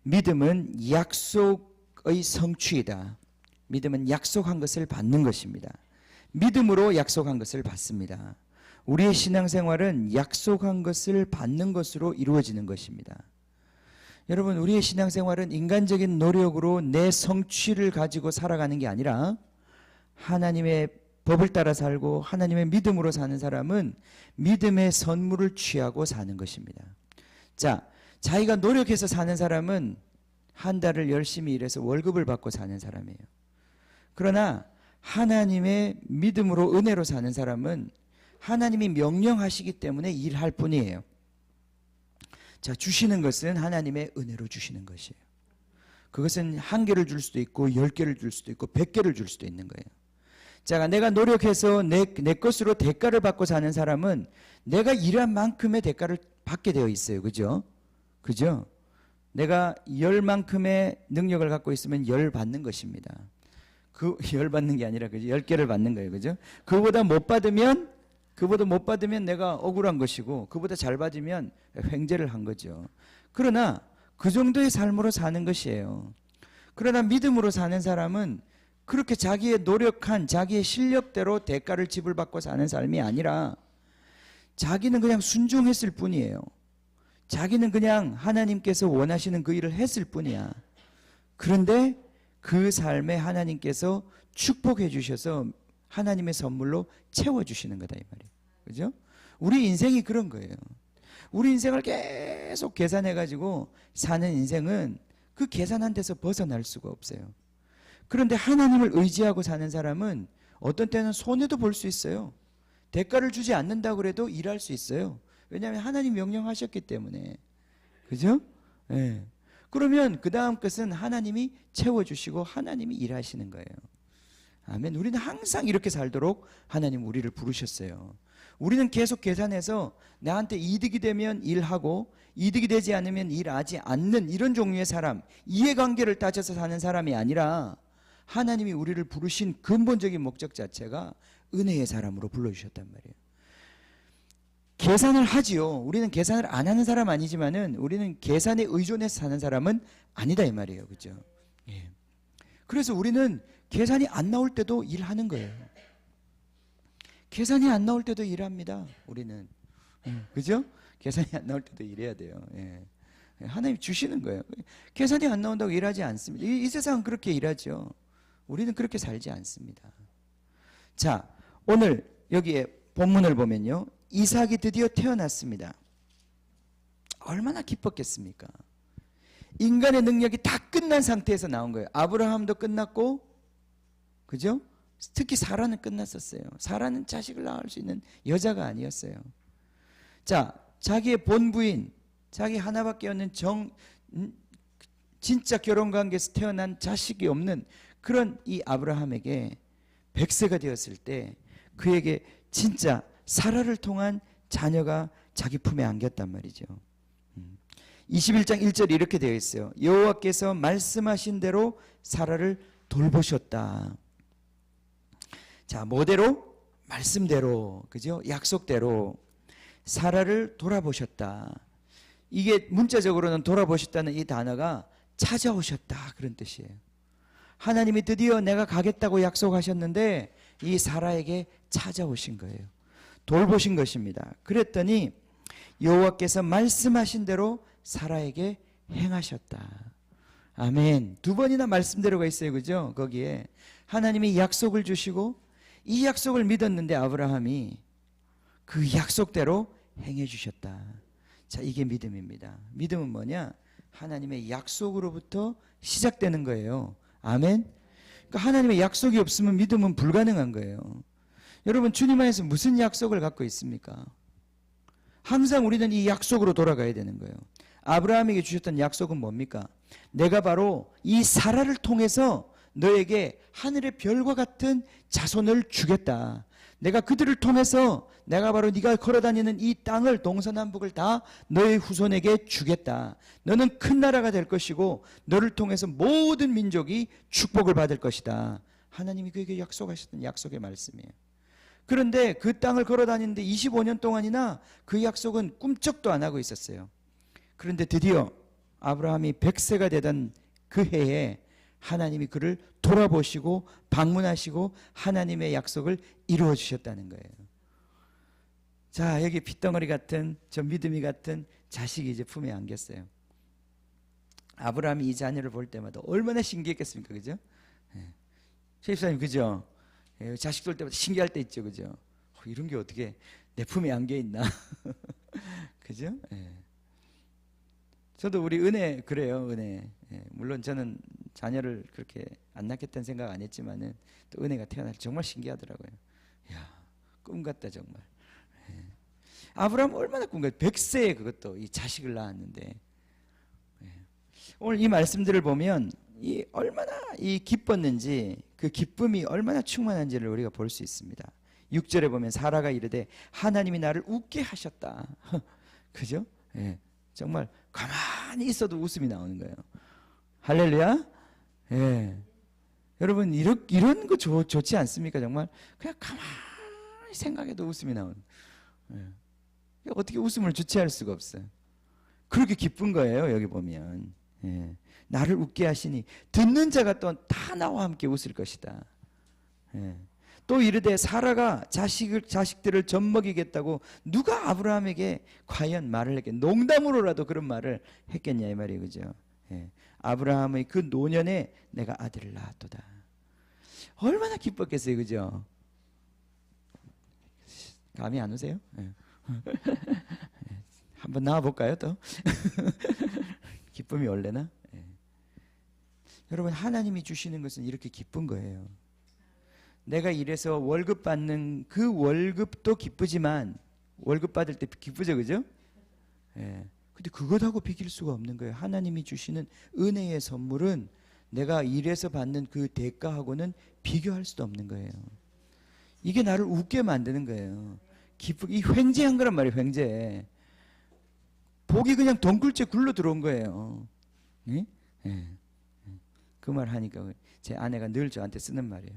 믿음은 약속의 성취이다. 믿음은 약속한 것을 받는 것입니다. 믿음으로 약속한 것을 받습니다. 우리의 신앙생활은 약속한 것을 받는 것으로 이루어지는 것입니다. 여러분, 우리의 신앙생활은 인간적인 노력으로 내 성취를 가지고 살아가는 게 아니라 하나님의 법을 따라 살고 하나님의 믿음으로 사는 사람은 믿음의 선물을 취하고 사는 것입니다. 자, 자기가 노력해서 사는 사람은 한 달을 열심히 일해서 월급을 받고 사는 사람이에요. 그러나 하나님의 믿음으로 은혜로 사는 사람은 하나님이 명령하시기 때문에 일할 뿐이에요. 자, 주시는 것은 하나님의 은혜로 주시는 것이에요. 그것은 한 개를 줄 수도 있고 10개를 줄 수도 있고 100개를 줄 수도 있는 거예요. 자, 내가 노력해서 내 것으로 대가를 받고 사는 사람은 내가 일한 만큼의 대가를 받게 되어 있어요. 그죠? 그죠? 내가 10만큼의 능력을 갖고 있으면 10 받는 것입니다. 그 10 받는 게 아니라 그죠? 10개를 받는 거예요. 그죠? 그보다 못 받으면 내가 억울한 것이고 그보다 잘 받으면 횡재를 한 거죠. 그러나 그 정도의 삶으로 사는 것이에요. 그러나 믿음으로 사는 사람은 그렇게 자기의 노력한 자기의 실력대로 대가를 지불받고 사는 삶이 아니라 자기는 그냥 순종했을 뿐이에요. 자기는 그냥 하나님께서 원하시는 그 일을 했을 뿐이야. 그런데 그 삶에 하나님께서 축복해 주셔서 하나님의 선물로 채워주시는 거다 이 말이에요. 그죠? 우리 인생이 그런 거예요. 우리 인생을 계속 계산해가지고 사는 인생은 그 계산한 데서 벗어날 수가 없어요. 그런데 하나님을 의지하고 사는 사람은 어떤 때는 손해도 볼 수 있어요. 대가를 주지 않는다고 그래도 일할 수 있어요. 왜냐하면 하나님 명령하셨기 때문에. 그죠? 네. 그러면 그 다음 것은 하나님이 채워주시고 하나님이 일하시는 거예요. 아멘. 우리는 항상 이렇게 살도록 하나님 우리를 부르셨어요. 우리는 계속 계산해서 나한테 이득이 되면 일하고 이득이 되지 않으면 일하지 않는 이런 종류의 사람, 이해관계를 따져서 사는 사람이 아니라 하나님이 우리를 부르신 근본적인 목적 자체가 은혜의 사람으로 불러주셨단 말이에요. 계산을 하지요. 우리는 계산을 안 하는 사람 아니지만은 우리는 계산에 의존해서 사는 사람은 아니다 이 말이에요. 그죠? 예. 그래서 우리는 계산이 안 나올 때도 일하는 거예요. 계산이 안 나올 때도 일합니다. 우리는. 그죠? 계산이 안 나올 때도 일해야 돼요. 예. 하나님 주시는 거예요. 계산이 안 나온다고 일하지 않습니다. 이 세상은 그렇게 일하죠. 우리는 그렇게 살지 않습니다. 자, 오늘 여기에 본문을 보면요. 이삭이 드디어 태어났습니다. 얼마나 기뻤겠습니까? 인간의 능력이 다 끝난 상태에서 나온 거예요. 아브라함도 끝났고, 그죠? 특히 사라는 끝났었어요. 사라는 자식을 낳을 수 있는 여자가 아니었어요. 자, 자기의 본부인, 자기 하나밖에 없는 진짜 결혼관계에서 태어난 자식이 없는 그런 이 아브라함에게 100세가 되었을 때 그에게 진짜 사라를 통한 자녀가 자기 품에 안겼단 말이죠. 21장 1절이 이렇게 되어 있어요. 여호와께서 말씀하신 대로 사라를 돌보셨다. 자, 뭐대로? 말씀대로, 그죠? 약속대로. 사라를 돌아보셨다. 이게 문자적으로는 돌아보셨다는 이 단어가 찾아오셨다 그런 뜻이에요. 하나님이 드디어 내가 가겠다고 약속하셨는데 이 사라에게 찾아오신 거예요. 돌보신 것입니다. 그랬더니 여호와께서 말씀하신 대로 사라에게 행하셨다. 아멘. 두 번이나 말씀대로가 있어요. 그죠? 거기에 하나님이 약속을 주시고 이 약속을 믿었는데 아브라함이 그 약속대로 행해 주셨다. 자, 이게 믿음입니다. 믿음은 뭐냐? 하나님의 약속으로부터 시작되는 거예요. 아멘. 그러니까 하나님의 약속이 없으면 믿음은 불가능한 거예요. 여러분, 주님 안에서 무슨 약속을 갖고 있습니까? 항상 우리는 이 약속으로 돌아가야 되는 거예요. 아브라함에게 주셨던 약속은 뭡니까? 내가 바로 이 사라를 통해서 너에게 하늘의 별과 같은 자손을 주겠다. 내가 그들을 통해서 내가 바로 네가 걸어다니는 이 땅을 동서남북을 다 너의 후손에게 주겠다. 너는 큰 나라가 될 것이고 너를 통해서 모든 민족이 축복을 받을 것이다. 하나님이 그에게 약속하셨던 약속의 말씀이에요. 그런데 그 땅을 걸어다니는데 25년 동안이나 그 약속은 꿈쩍도 안 하고 있었어요. 그런데 드디어 아브라함이 100세가 되던 그 해에 하나님이 그를 돌아보시고 방문하시고 하나님의 약속을 이루어 주셨다는 거예요. 자, 여기 핏덩어리 같은 저 믿음이 같은 자식이 이제 품에 안겼어요. 아브라함이 이 자녀를 볼 때마다 얼마나 신기했겠습니까? 그죠? 최입사님 그죠? 자식 볼 때마다 신기할 때 있죠. 그죠? 이런 게 어떻게 내 품에 안겨 있나? 그죠? 저도 우리 은혜 그래요. 은혜. 물론 저는 자녀를 그렇게 안 낳겠다는 생각 안 했지만은 또 은혜가 태어날 때 정말 신기하더라고요. 야, 꿈 같다 정말. 아브라함 얼마나 꿈 같아. 100세에 그것도 이 자식을 낳았는데 오늘 이 말씀들을 보면 이 얼마나 이 기뻤는지 그 기쁨이 얼마나 충만한지를 우리가 볼 수 있습니다. 6절에 보면 사라가 이르되 하나님이 나를 웃게 하셨다. 그죠? 정말 가만히 있어도 웃음이 나오는 거예요. 할렐루야. 여러분 이런 거 좋지 않습니까? 정말 그냥 가만히 생각해도 웃음이 나오는. 어떻게 웃음을 주체할 수가 없어요. 그렇게 기쁜 거예요. 여기 보면 나를 웃게 하시니 듣는 자가 또 다 나와 함께 웃을 것이다. 또 이르되 사라가 자식들을 젖먹이겠다고 누가 아브라함에게 과연 말을 했겠냐. 농담으로라도 그런 말을 했겠냐 이 말이에요. 그죠? 아브라함의 그 노년에 내가 아들을 낳았도다. 얼마나 기뻤겠어요. 그죠? 감이 안 오세요? 한번 나와볼까요 또? 기쁨이 올래나? 여러분, 하나님이 주시는 것은 이렇게 기쁜 거예요. 내가 일해서 월급 받는 그 월급도 기쁘지만 월급 받을 때 기쁘죠. 그죠? 근데 그것하고 비길 수가 없는 거예요. 하나님이 주시는 은혜의 선물은 내가 일해서 받는 그 대가하고는 비교할 수도 없는 거예요. 이게 나를 웃게 만드는 거예요. 이 횡재한 거란 말이에요. 횡재. 복이 그냥 덩굴째 굴러 들어온 거예요. 그 말 하니까 제 아내가 늘 저한테 쓰는 말이에요.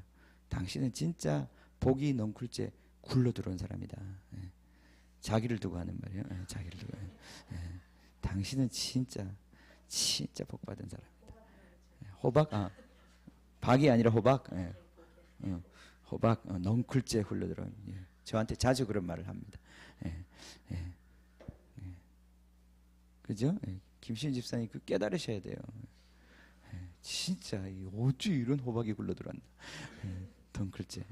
당신은 진짜 복이 넝쿨째 굴러 들어온 사람이다. 자기를 두고 하는 말이에요. 자기를 두고. 당신은 진짜 복 받은 사람이다. 호박, 박이 아니라 호박. 호박 넝쿨째 굴러 들어온. 저한테 자주 그런 말을 합니다. 그죠? 김시윤 집사님 그 깨달으셔야 돼요. 진짜 어찌 이런 호박이 굴러 들어왔나. 덩클째.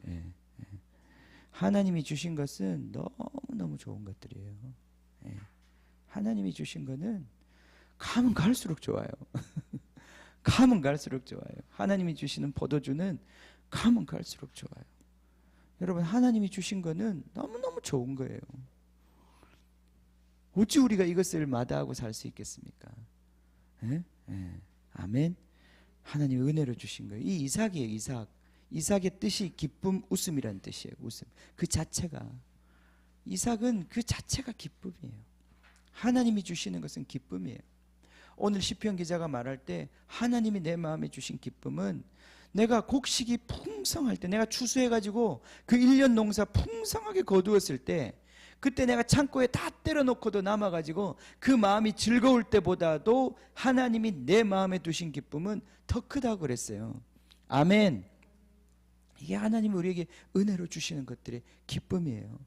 하나님이 주신 것은 너무너무 좋은 것들이에요. 하나님이 주신 거는 가면 갈수록 좋아요. 가면 갈수록 좋아요. 하나님이 주시는 포도주는 가면 갈수록 좋아요. 여러분, 하나님이 주신 거는 너무너무 좋은 거예요. 어찌 우리가 이것을 마다하고 살 수 있겠습니까? 아멘. 하나님이 은혜로 주신 거예요. 이 이삭이에요. 이삭의 뜻이 기쁨, 웃음이라는 뜻이에요. 웃음. 그 자체가. 이삭은 그 자체가 기쁨이에요. 하나님이 주시는 것은 기쁨이에요. 오늘 시편 기자가 말할 때 하나님이 내 마음에 주신 기쁨은 내가 곡식이 풍성할 때, 내가 추수해가지고 그 1년 농사 풍성하게 거두었을 때 그때 내가 창고에 다 때려놓고도 남아가지고 그 마음이 즐거울 때보다도 하나님이 내 마음에 두신 기쁨은 더 크다고 그랬어요. 아멘. 이게 하나님이 우리에게 은혜로 주시는 것들의 기쁨이에요.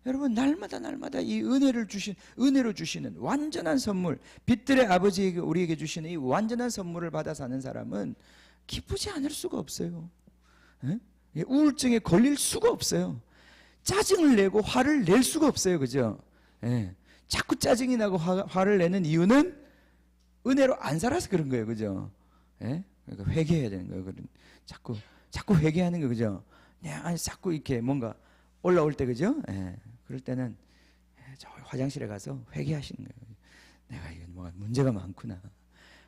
여러분, 날마다 이 은혜로 주시는 완전한 선물, 빛들의 아버지에게 우리에게 주시는 이 완전한 선물을 받아 사는 사람은 기쁘지 않을 수가 없어요. 우울증에 걸릴 수가 없어요. 짜증을 내고 화를 낼 수가 없어요. 그죠? 자꾸 짜증이 나고 화를 내는 이유는 은혜로 안 살아서 그런 거예요. 그죠? 그러니까 회개해야 되는 거예요. 자꾸 회개하는 거. 그죠? 아니, 자꾸 이렇게 뭔가 올라올 때, 그죠? 그럴 때는 저 화장실에 가서 회개하시는 거예요. 내가 이건 뭐가 문제가 많구나.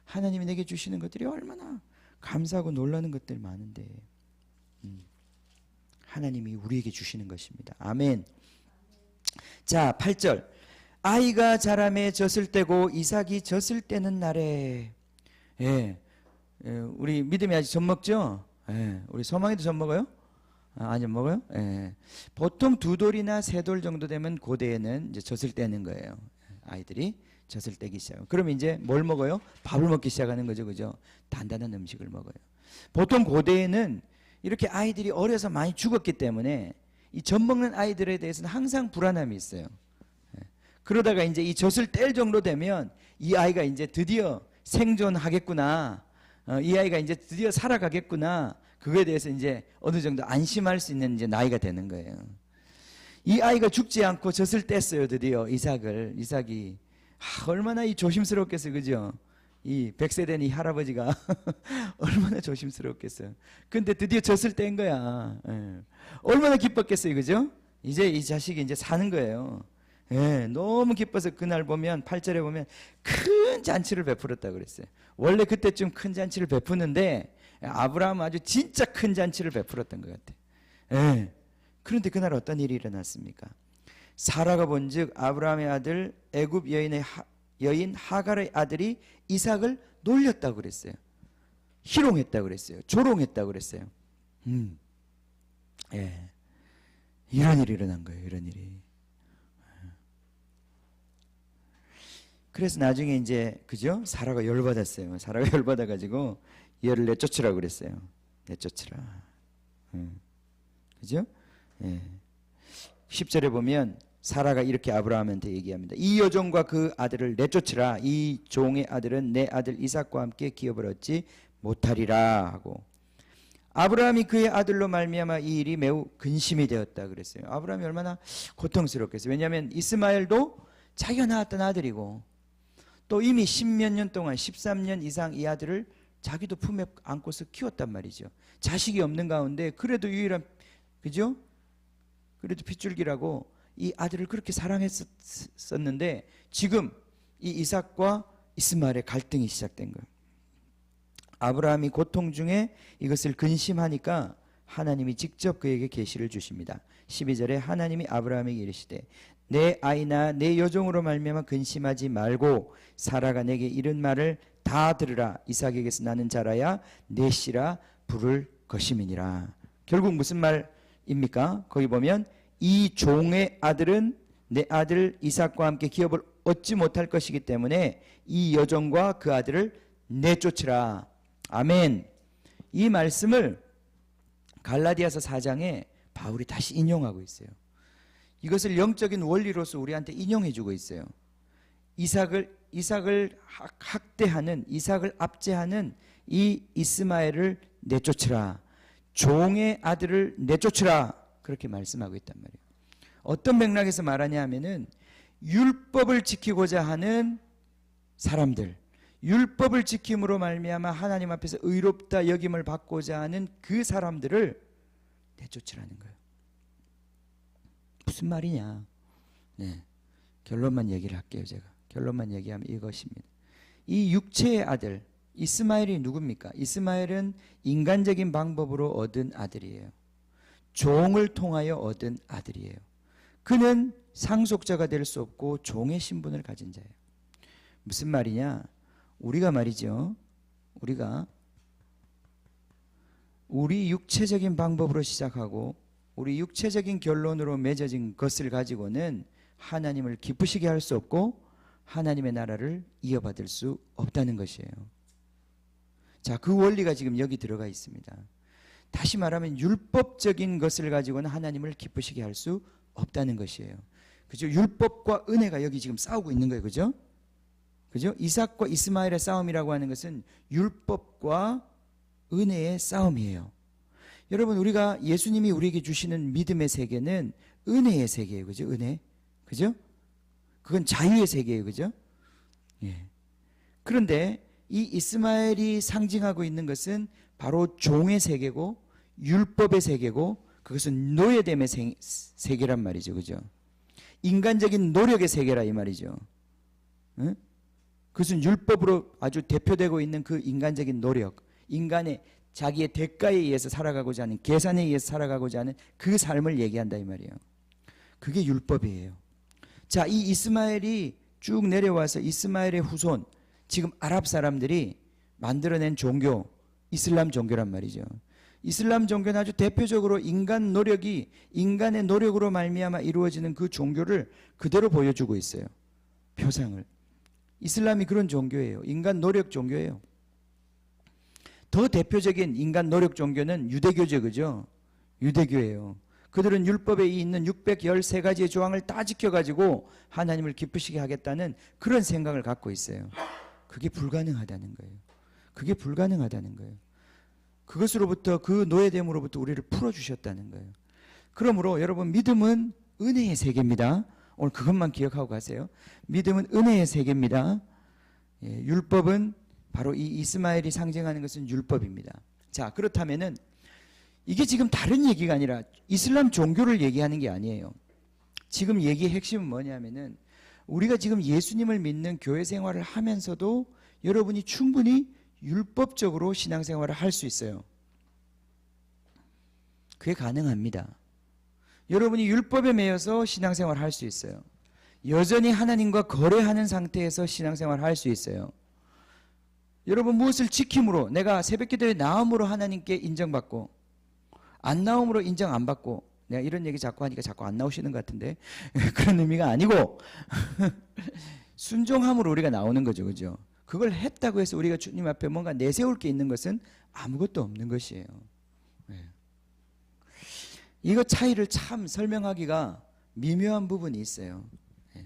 하나님이 내게 주시는 것들이 얼마나 감사하고 놀라는 것들이 많은데 하나님이 우리에게 주시는 것입니다. 아멘. 자, 8절. 아이가 자라매 젖을 때고 이삭이 젖을 때는 날에. 우리 믿음이 아직 젖 먹죠? 우리 소망이도 젖 먹어요? 아니, 먹어요? 보통 2돌이나 3돌 정도 되면 고대에는 이제 젖을 떼는 거예요. 아이들이 젖을 떼기 시작해요. 그럼 이제 뭘 먹어요? 밥을 먹기 시작하는 거죠. 그죠? 단단한 음식을 먹어요. 보통 고대에는 이렇게 아이들이 어려서 많이 죽었기 때문에 이 젖 먹는 아이들에 대해서는 항상 불안함이 있어요. 그러다가 이제 이 젖을 뗄 정도 되면 이 아이가 이제 드디어 생존하겠구나. 이 아이가 이제 드디어 살아가겠구나. 그거에 대해서 이제 어느 정도 안심할 수 있는 이제 나이가 되는 거예요. 이 아이가 죽지 않고 젖을 뗐어요. 드디어 이삭이 얼마나 이 조심스럽겠어요. 그죠? 이 100세 된 이 할아버지가 얼마나 조심스럽겠어요. 근데 드디어 젖을 뗀 거야. 얼마나 기뻤겠어요. 그죠? 이제 이 자식이 이제 사는 거예요. 너무 기뻐서 그날 보면 8절에 보면 큰 잔치를 베풀었다고 그랬어요. 원래 그때쯤 큰 잔치를 베푸는데 아브라함은 아주 진짜 큰 잔치를 베풀었던 것 같아요. 그런데 그날 어떤 일이 일어났습니까? 사라가 본즉 아브라함의 아들 애굽 여인 하갈의 아들이 이삭을 놀렸다고 그랬어요. 희롱했다고 그랬어요. 조롱했다고 그랬어요. 이런 일이 일어난 거예요. 이런 일이. 그래서 나중에 이제 그죠? 사라가 열받았어요. 사라가 열받아가지고 얘를 내쫓으라고 그랬어요. 내쫓으라. 그죠? 10절에 보면 사라가 이렇게 아브라함한테 얘기합니다. 이 여종과 그 아들을 내쫓으라. 이 종의 아들은 내 아들 이삭과 함께 기업을 얻지 못하리라 하고, 아브라함이 그의 아들로 말미암아 이 일이 매우 근심이 되었다 그랬어요. 아브라함이 얼마나 고통스럽겠어요. 왜냐하면 이스마엘도 자기가 낳았던 아들이고 또 이미 10몇 년 동안 13년 이상 이 아들을 자기도 품에 안고서 키웠단 말이죠. 자식이 없는 가운데 그래도 유일한, 그죠? 그래도 핏줄기라고 이 아들을 그렇게 사랑했었는데 지금 이 이삭과 이스마엘의 갈등이 시작된 거예요. 아브라함이 고통 중에 이것을 근심하니까 하나님이 직접 그에게 계시를 주십니다. 12절에 하나님이 아브라함에게 이르시되 내 아이나 내 여종으로 말미암아 근심하지 말고 사라가 내게 이른 말을 다 들으라. 이삭에게서 나는 자라야 내 씨라 부를 것임이니라. 결국 무슨 말입니까? 거기 보면 이 종의 아들은 내 아들 이삭과 함께 기업을 얻지 못할 것이기 때문에 이 여종과 그 아들을 내쫓으라. 아멘. 이 말씀을 갈라디아서 4장에 바울이 다시 인용하고 있어요. 이것을 영적인 원리로서 우리한테 인용해주고 있어요. 이삭을 학대하는, 이삭을 압제하는 이 이스마엘을 내쫓으라. 종의 아들을 내쫓으라. 그렇게 말씀하고 있단 말이에요. 어떤 맥락에서 말하냐 하면은 율법을 지키고자 하는 사람들, 율법을 지킴으로 말미암아 하나님 앞에서 의롭다 여김을 받고자 하는 그 사람들을 내쫓으라는 거예요. 무슨 말이냐? 결론만 얘기를 할게요. 제가 결론만 얘기하면 이것입니다. 이 육체의 아들 이스마엘이 누굽니까? 이스마엘은 인간적인 방법으로 얻은 아들이에요. 종을 통하여 얻은 아들이에요. 그는 상속자가 될 수 없고 종의 신분을 가진 자예요. 무슨 말이냐? 우리가 말이죠. 우리 육체적인 방법으로 시작하고 우리 육체적인 결론으로 맺어진 것을 가지고는 하나님을 기쁘시게 할 수 없고 하나님의 나라를 이어받을 수 없다는 것이에요. 자, 그 원리가 지금 여기 들어가 있습니다. 다시 말하면 율법적인 것을 가지고는 하나님을 기쁘시게 할 수 없다는 것이에요. 그죠? 율법과 은혜가 여기 지금 싸우고 있는 거예요. 그죠? 그죠? 이삭과 이스마엘의 싸움이라고 하는 것은 율법과 은혜의 싸움이에요. 여러분, 우리가 예수님이 우리에게 주시는 믿음의 세계는 은혜의 세계예요. 그죠? 은혜. 그죠? 그건 자유의 세계예요. 그죠? 예. 그런데 이 이스마엘이 상징하고 있는 것은 바로 종의 세계고 율법의 세계고 그것은 노예됨의 세계란 말이죠. 그죠? 인간적인 노력의 세계라 이 말이죠. 응? 그것은 율법으로 아주 대표되고 있는 그 인간적인 노력, 인간의 자기의 대가에 의해서 살아가고자 하는, 계산에 의해서 살아가고자 하는 그 삶을 얘기한다 이 말이에요. 그게 율법이에요. 자, 이 이스마엘이 쭉 내려와서 이스마엘의 후손, 지금 아랍 사람들이 만들어낸 종교, 이슬람 종교란 말이죠. 이슬람 종교는 아주 대표적으로 인간 노력이 인간의 노력으로 말미암아 이루어지는 그 종교를 그대로 보여주고 있어요. 표상을. 이슬람이 그런 종교예요. 인간 노력 종교예요. 더 대표적인 인간 노력 종교는 유대교죠. 그죠? 유대교예요. 그들은 율법에 있는 613가지의 조항을 다 지켜가지고 하나님을 기쁘시게 하겠다는 그런 생각을 갖고 있어요. 그게 불가능하다는 거예요. 그게 불가능하다는 거예요. 그것으로부터, 그 노예됨으로부터 우리를 풀어주셨다는 거예요. 그러므로 여러분, 믿음은 은혜의 세계입니다. 오늘 그것만 기억하고 가세요. 믿음은 은혜의 세계입니다. 예, 율법은 바로 이 이스마엘이 상징하는 것은 율법입니다. 자, 그렇다면은 이게 지금 다른 얘기가 아니라 이슬람 종교를 얘기하는 게 아니에요. 지금 얘기의 핵심은 뭐냐면은 우리가 지금 예수님을 믿는 교회 생활을 하면서도 여러분이 충분히 율법적으로 신앙생활을 할 수 있어요. 그게 가능합니다. 여러분이 율법에 매여서 신앙생활을 할 수 있어요. 여전히 하나님과 거래하는 상태에서 신앙생활을 할 수 있어요. 여러분, 무엇을 지킴으로, 내가 새벽기도에 나옴으로 하나님께 인정받고 안 나옴으로 인정 안 받고, 내가 이런 얘기 자꾸 하니까 자꾸 안 나오시는 것 같은데 그런 의미가 아니고 순종함으로 우리가 나오는 거죠. 그죠? 그걸 했다고 해서 우리가 주님 앞에 뭔가 내세울 게 있는 것은 아무것도 없는 것이에요. 네. 이거 차이를 참 설명하기가 미묘한 부분이 있어요. 네.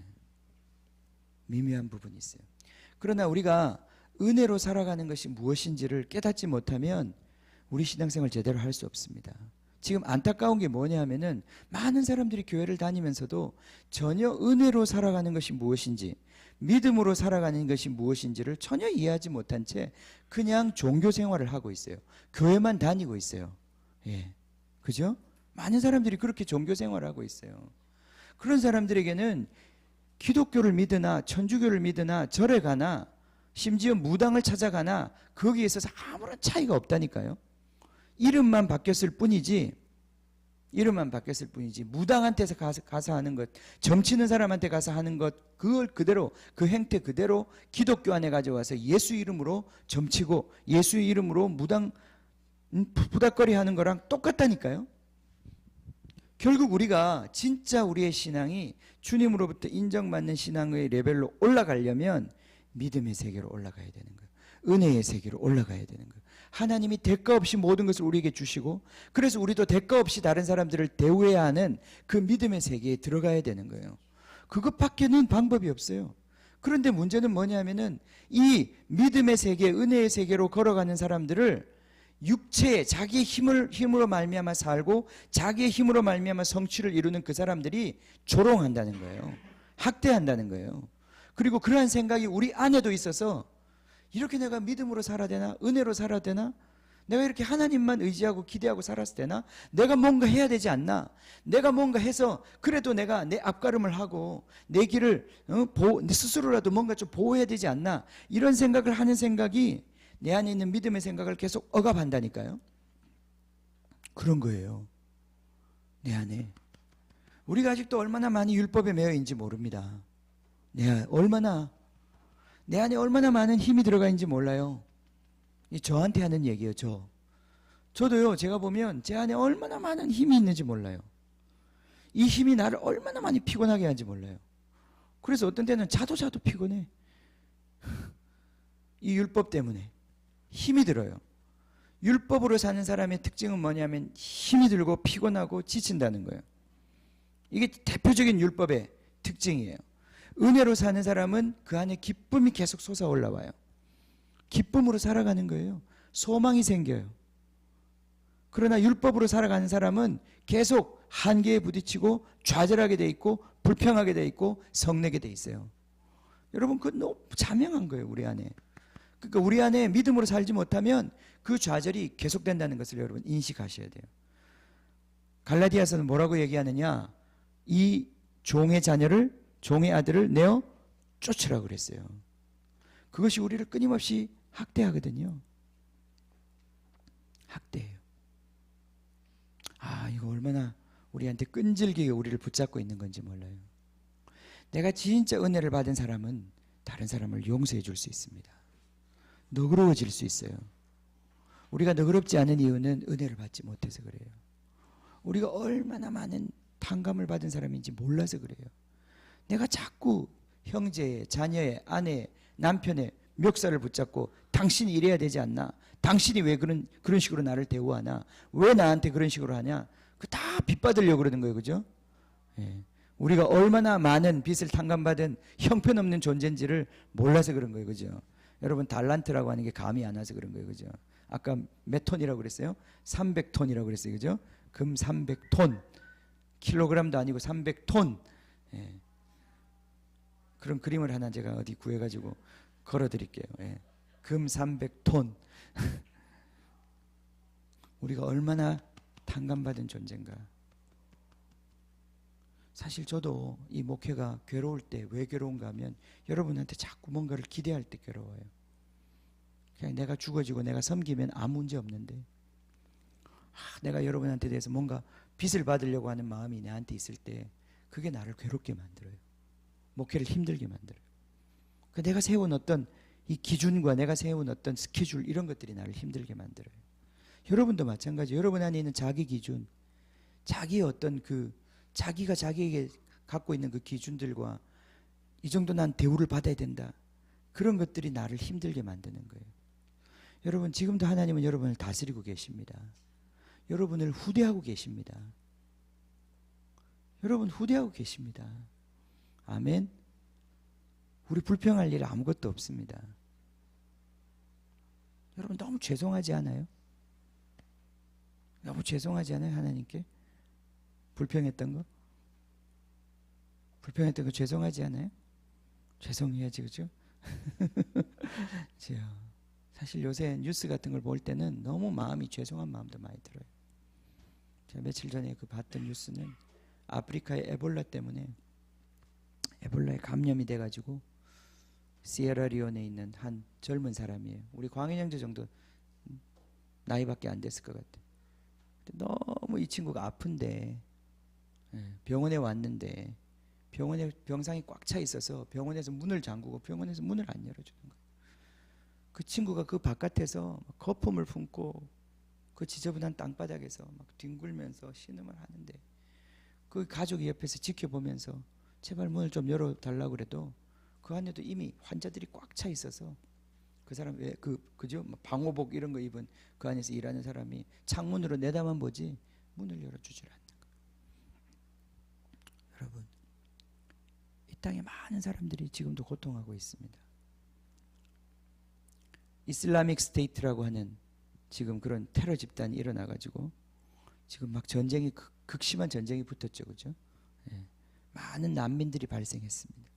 미묘한 부분이 있어요. 그러나 우리가 은혜로 살아가는 것이 무엇인지를 깨닫지 못하면 우리 신앙생활 제대로 할 수 없습니다. 지금 안타까운 게 뭐냐 하면은 많은 사람들이 교회를 다니면서도 전혀 은혜로 살아가는 것이 무엇인지, 믿음으로 살아가는 것이 무엇인지를 전혀 이해하지 못한 채 그냥 종교 생활을 하고 있어요. 교회만 다니고 있어요. 예. 그죠? 많은 사람들이 그렇게 종교 생활을 하고 있어요. 그런 사람들에게는 기독교를 믿으나 천주교를 믿으나 절에 가나 심지어 무당을 찾아가나 거기에 있어서 아무런 차이가 없다니까요. 이름만 바뀌었을 뿐이지, 이름만 바뀌었을 뿐이지, 무당한테 가서 하는 것, 점치는 사람한테 가서 하는 것, 그걸 그대로, 그 행태 그대로 기독교 안에 가져와서 예수 이름으로 점치고 예수 이름으로 무당 부닥거리 하는 거랑 똑같다니까요. 결국 우리가 진짜 우리의 신앙이 주님으로부터 인정받는 신앙의 레벨로 올라가려면 믿음의 세계로 올라가야 되는 거예요. 은혜의 세계로 올라가야 되는 거예요. 하나님이 대가 없이 모든 것을 우리에게 주시고, 그래서 우리도 대가 없이 다른 사람들을 대우해야 하는 그 믿음의 세계에 들어가야 되는 거예요. 그것밖에는 방법이 없어요. 그런데 문제는 뭐냐면은 이 믿음의 세계, 은혜의 세계로 걸어가는 사람들을 육체에 자기의 힘으로 말미암아 살고 자기의 힘으로 말미암아 성취를 이루는 그 사람들이 조롱한다는 거예요. 학대한다는 거예요. 그리고 그러한 생각이 우리 안에도 있어서, 이렇게 내가 믿음으로 살아야 되나? 은혜로 살아야 되나? 내가 이렇게 하나님만 의지하고 기대하고 살았을 때나? 내가 뭔가 해야 되지 않나? 내가 뭔가 해서 그래도 내가 내 앞가름을 하고 내 길을 스스로라도 뭔가 좀 보호해야 되지 않나? 이런 생각을 하는 생각이 내 안에 있는 믿음의 생각을 계속 억압한다니까요. 그런 거예요. 내 안에. 우리가 아직도 얼마나 많이 율법에 매여 있는지 모릅니다. 내 안에 얼마나 많은 힘이 들어가 있는지 몰라요. 저한테 하는 얘기예요. 저도요, 제가 보면 제 안에 얼마나 많은 힘이 있는지 몰라요. 이 힘이 나를 얼마나 많이 피곤하게 하는지 몰라요. 그래서 어떤 때는 자도 피곤해. 이 율법 때문에 힘이 들어요. 율법으로 사는 사람의 특징은 뭐냐면 힘이 들고 피곤하고 지친다는 거예요. 이게 대표적인 율법의 특징이에요. 은혜로 사는 사람은 그 안에 기쁨이 계속 솟아올라와요. 기쁨으로 살아가는 거예요. 소망이 생겨요. 그러나 율법으로 살아가는 사람은 계속 한계에 부딪히고 좌절하게 돼 있고 불평하게 돼 있고 성내게 돼 있어요. 여러분, 그건 너무 자명한 거예요, 우리 안에. 그러니까 우리 안에 믿음으로 살지 못하면 그 좌절이 계속된다는 것을 여러분 인식하셔야 돼요. 갈라디아서는 뭐라고 얘기하느냐? 이 종의 자녀를, 종의 아들을 내어 쫓으라고 그랬어요. 그것이 우리를 끊임없이 학대하거든요. 학대해요. 이거 얼마나 우리한테 끈질기게 우리를 붙잡고 있는 건지 몰라요. 내가 진짜 은혜를 받은 사람은 다른 사람을 용서해 줄 수 있습니다. 너그러워질 수 있어요. 우리가 너그럽지 않은 이유는 은혜를 받지 못해서 그래요. 우리가 얼마나 많은 탕감을 받은 사람인지 몰라서 그래요. 내가 자꾸 형제의, 자녀의, 아내의, 남편의 멱살을 붙잡고 당신이 이래야 되지 않나? 당신이 왜 그런 식으로 나를 대우하나? 왜 나한테 그런 식으로 하냐? 그 다 빚받으려고 그러는 거예요. 그죠? 예. 우리가 얼마나 많은 빚을 탕감받은 형편없는 존재인지를 몰라서 그런 거예요. 그죠? 여러분, 달란트라고 하는 게 감이 안 와서 그런 거예요. 그죠? 아까 몇 톤이라고 그랬어요? 300톤이라고 그랬어요. 그죠? 금 300톤. 킬로그램도 아니고 300톤. 예. 그런 그림을 하나 제가 어디 구해가지고 걸어드릴게요. 예. 금 300톤. 우리가 얼마나 탕감받은 존재인가. 사실 저도 이 목회가 괴로울 때 왜 괴로운가 하면 여러분한테 자꾸 뭔가를 기대할 때 괴로워요. 그냥 내가 죽어지고 내가 섬기면 아무 문제 없는데 내가 여러분한테 대해서 뭔가 빚을 받으려고 하는 마음이 내한테 있을 때 그게 나를 괴롭게 만들어요. 목회를 힘들게 만들어요. 내가 세운 어떤 이 기준과 내가 세운 어떤 스케줄 이런 것들이 나를 힘들게 만들어요. 여러분도 마찬가지예요. 여러분 안에 있는 자기 기준, 자기의 어떤 자기가 자기에게 갖고 있는 그 기준들과 이 정도 난 대우를 받아야 된다. 그런 것들이 나를 힘들게 만드는 거예요. 여러분, 지금도 하나님은 여러분을 다스리고 계십니다. 여러분을 후대하고 계십니다. 여러분 후대하고 계십니다. 아멘. 우리 불평할 일 아무것도 없습니다. 여러분 너무 죄송하지 않아요? 너무 죄송하지 않아요? 하나님께? 불평했던 거? 불평했던 거 죄송하지 않아요? 죄송해야지, 그죠? 사실 요새 뉴스 같은 걸 볼 때는 너무 마음이 죄송한 마음도 많이 들어요. 제가 며칠 전에 봤던 뉴스는 아프리카의 에볼라 때문에 에볼라에 감염이 돼가지고 시에라리온에 있는 한 젊은 사람이에요. 우리 광인 형제 정도 나이밖에 안 됐을 것 같아요. 너무 이 친구가 아픈데 병원에 왔는데 병원에 병상이 꽉 차 있어서 병원에서 문을 잠그고 병원에서 문을 안 열어주는 거예요. 그 친구가 그 바깥에서 거품을 품고 그 지저분한 땅바닥에서 막 뒹굴면서 신음을 하는데 그 가족이 옆에서 지켜보면서 제발 문을 좀 열어달라고 그래도 그 안에도 이미 환자들이 꽉 차 있어서 그 사람 그죠? 방호복 이런 거 입은 그 안에서 일하는 사람이 창문으로 내다만 보지 문을 열어주질 않는 거예요. 여러분, 이 땅에 많은 사람들이 지금도 고통하고 있습니다. 이슬라믹 스테이트라고 하는 지금 그런 테러 집단이 일어나가지고 지금 막 전쟁이 극심한 전쟁이 붙었죠, 그죠? 예. 많은 난민들이 발생했습니다.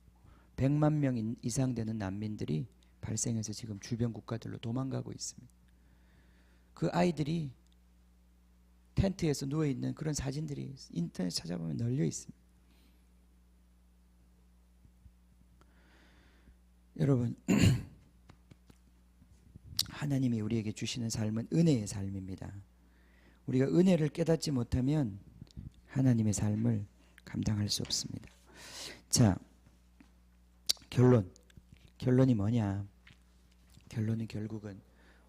100만 명 이상 되는 난민들이 발생해서 지금 주변 국가들로 도망가고 있습니다. 그 아이들이 텐트에서 누워있는 그런 사진들이 인터넷 찾아보면 널려 있습니다. 여러분, 하나님이 우리에게 주시는 삶은 은혜의 삶입니다. 우리가 은혜를 깨닫지 못하면 하나님의 삶을 감당할 수 없습니다. 자, 결론이 뭐냐? 결론은 결국은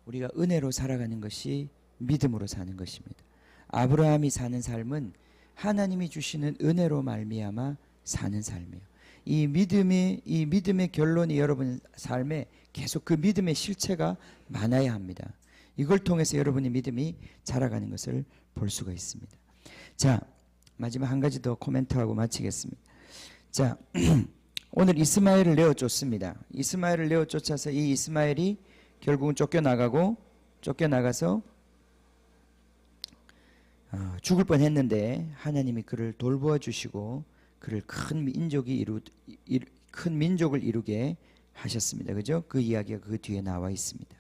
우리가 은혜로 살아가는 것이 믿음으로 사는 것입니다. 아브라함이 사는 삶은 하나님이 주시는 은혜로 말미암아 사는 삶이에요. 이 믿음의 결론이 여러분 삶에 계속 그 믿음의 실체가 많아야 합니다. 이걸 통해서 여러분의 믿음이 자라가는 것을 볼 수가 있습니다. 자, 마지막 한 가지 더 코멘트하고 마치겠습니다. 자, 오늘 이스마엘을 내어쫓습니다. 이스마엘을 내어쫓아서 이 이스마엘이 결국은 쫓겨나가서 죽을 뻔했는데 하나님이 그를 돌보아 주시고 그를 큰 민족을 이루게 하셨습니다. 그죠? 그 이야기가 그 뒤에 나와 있습니다.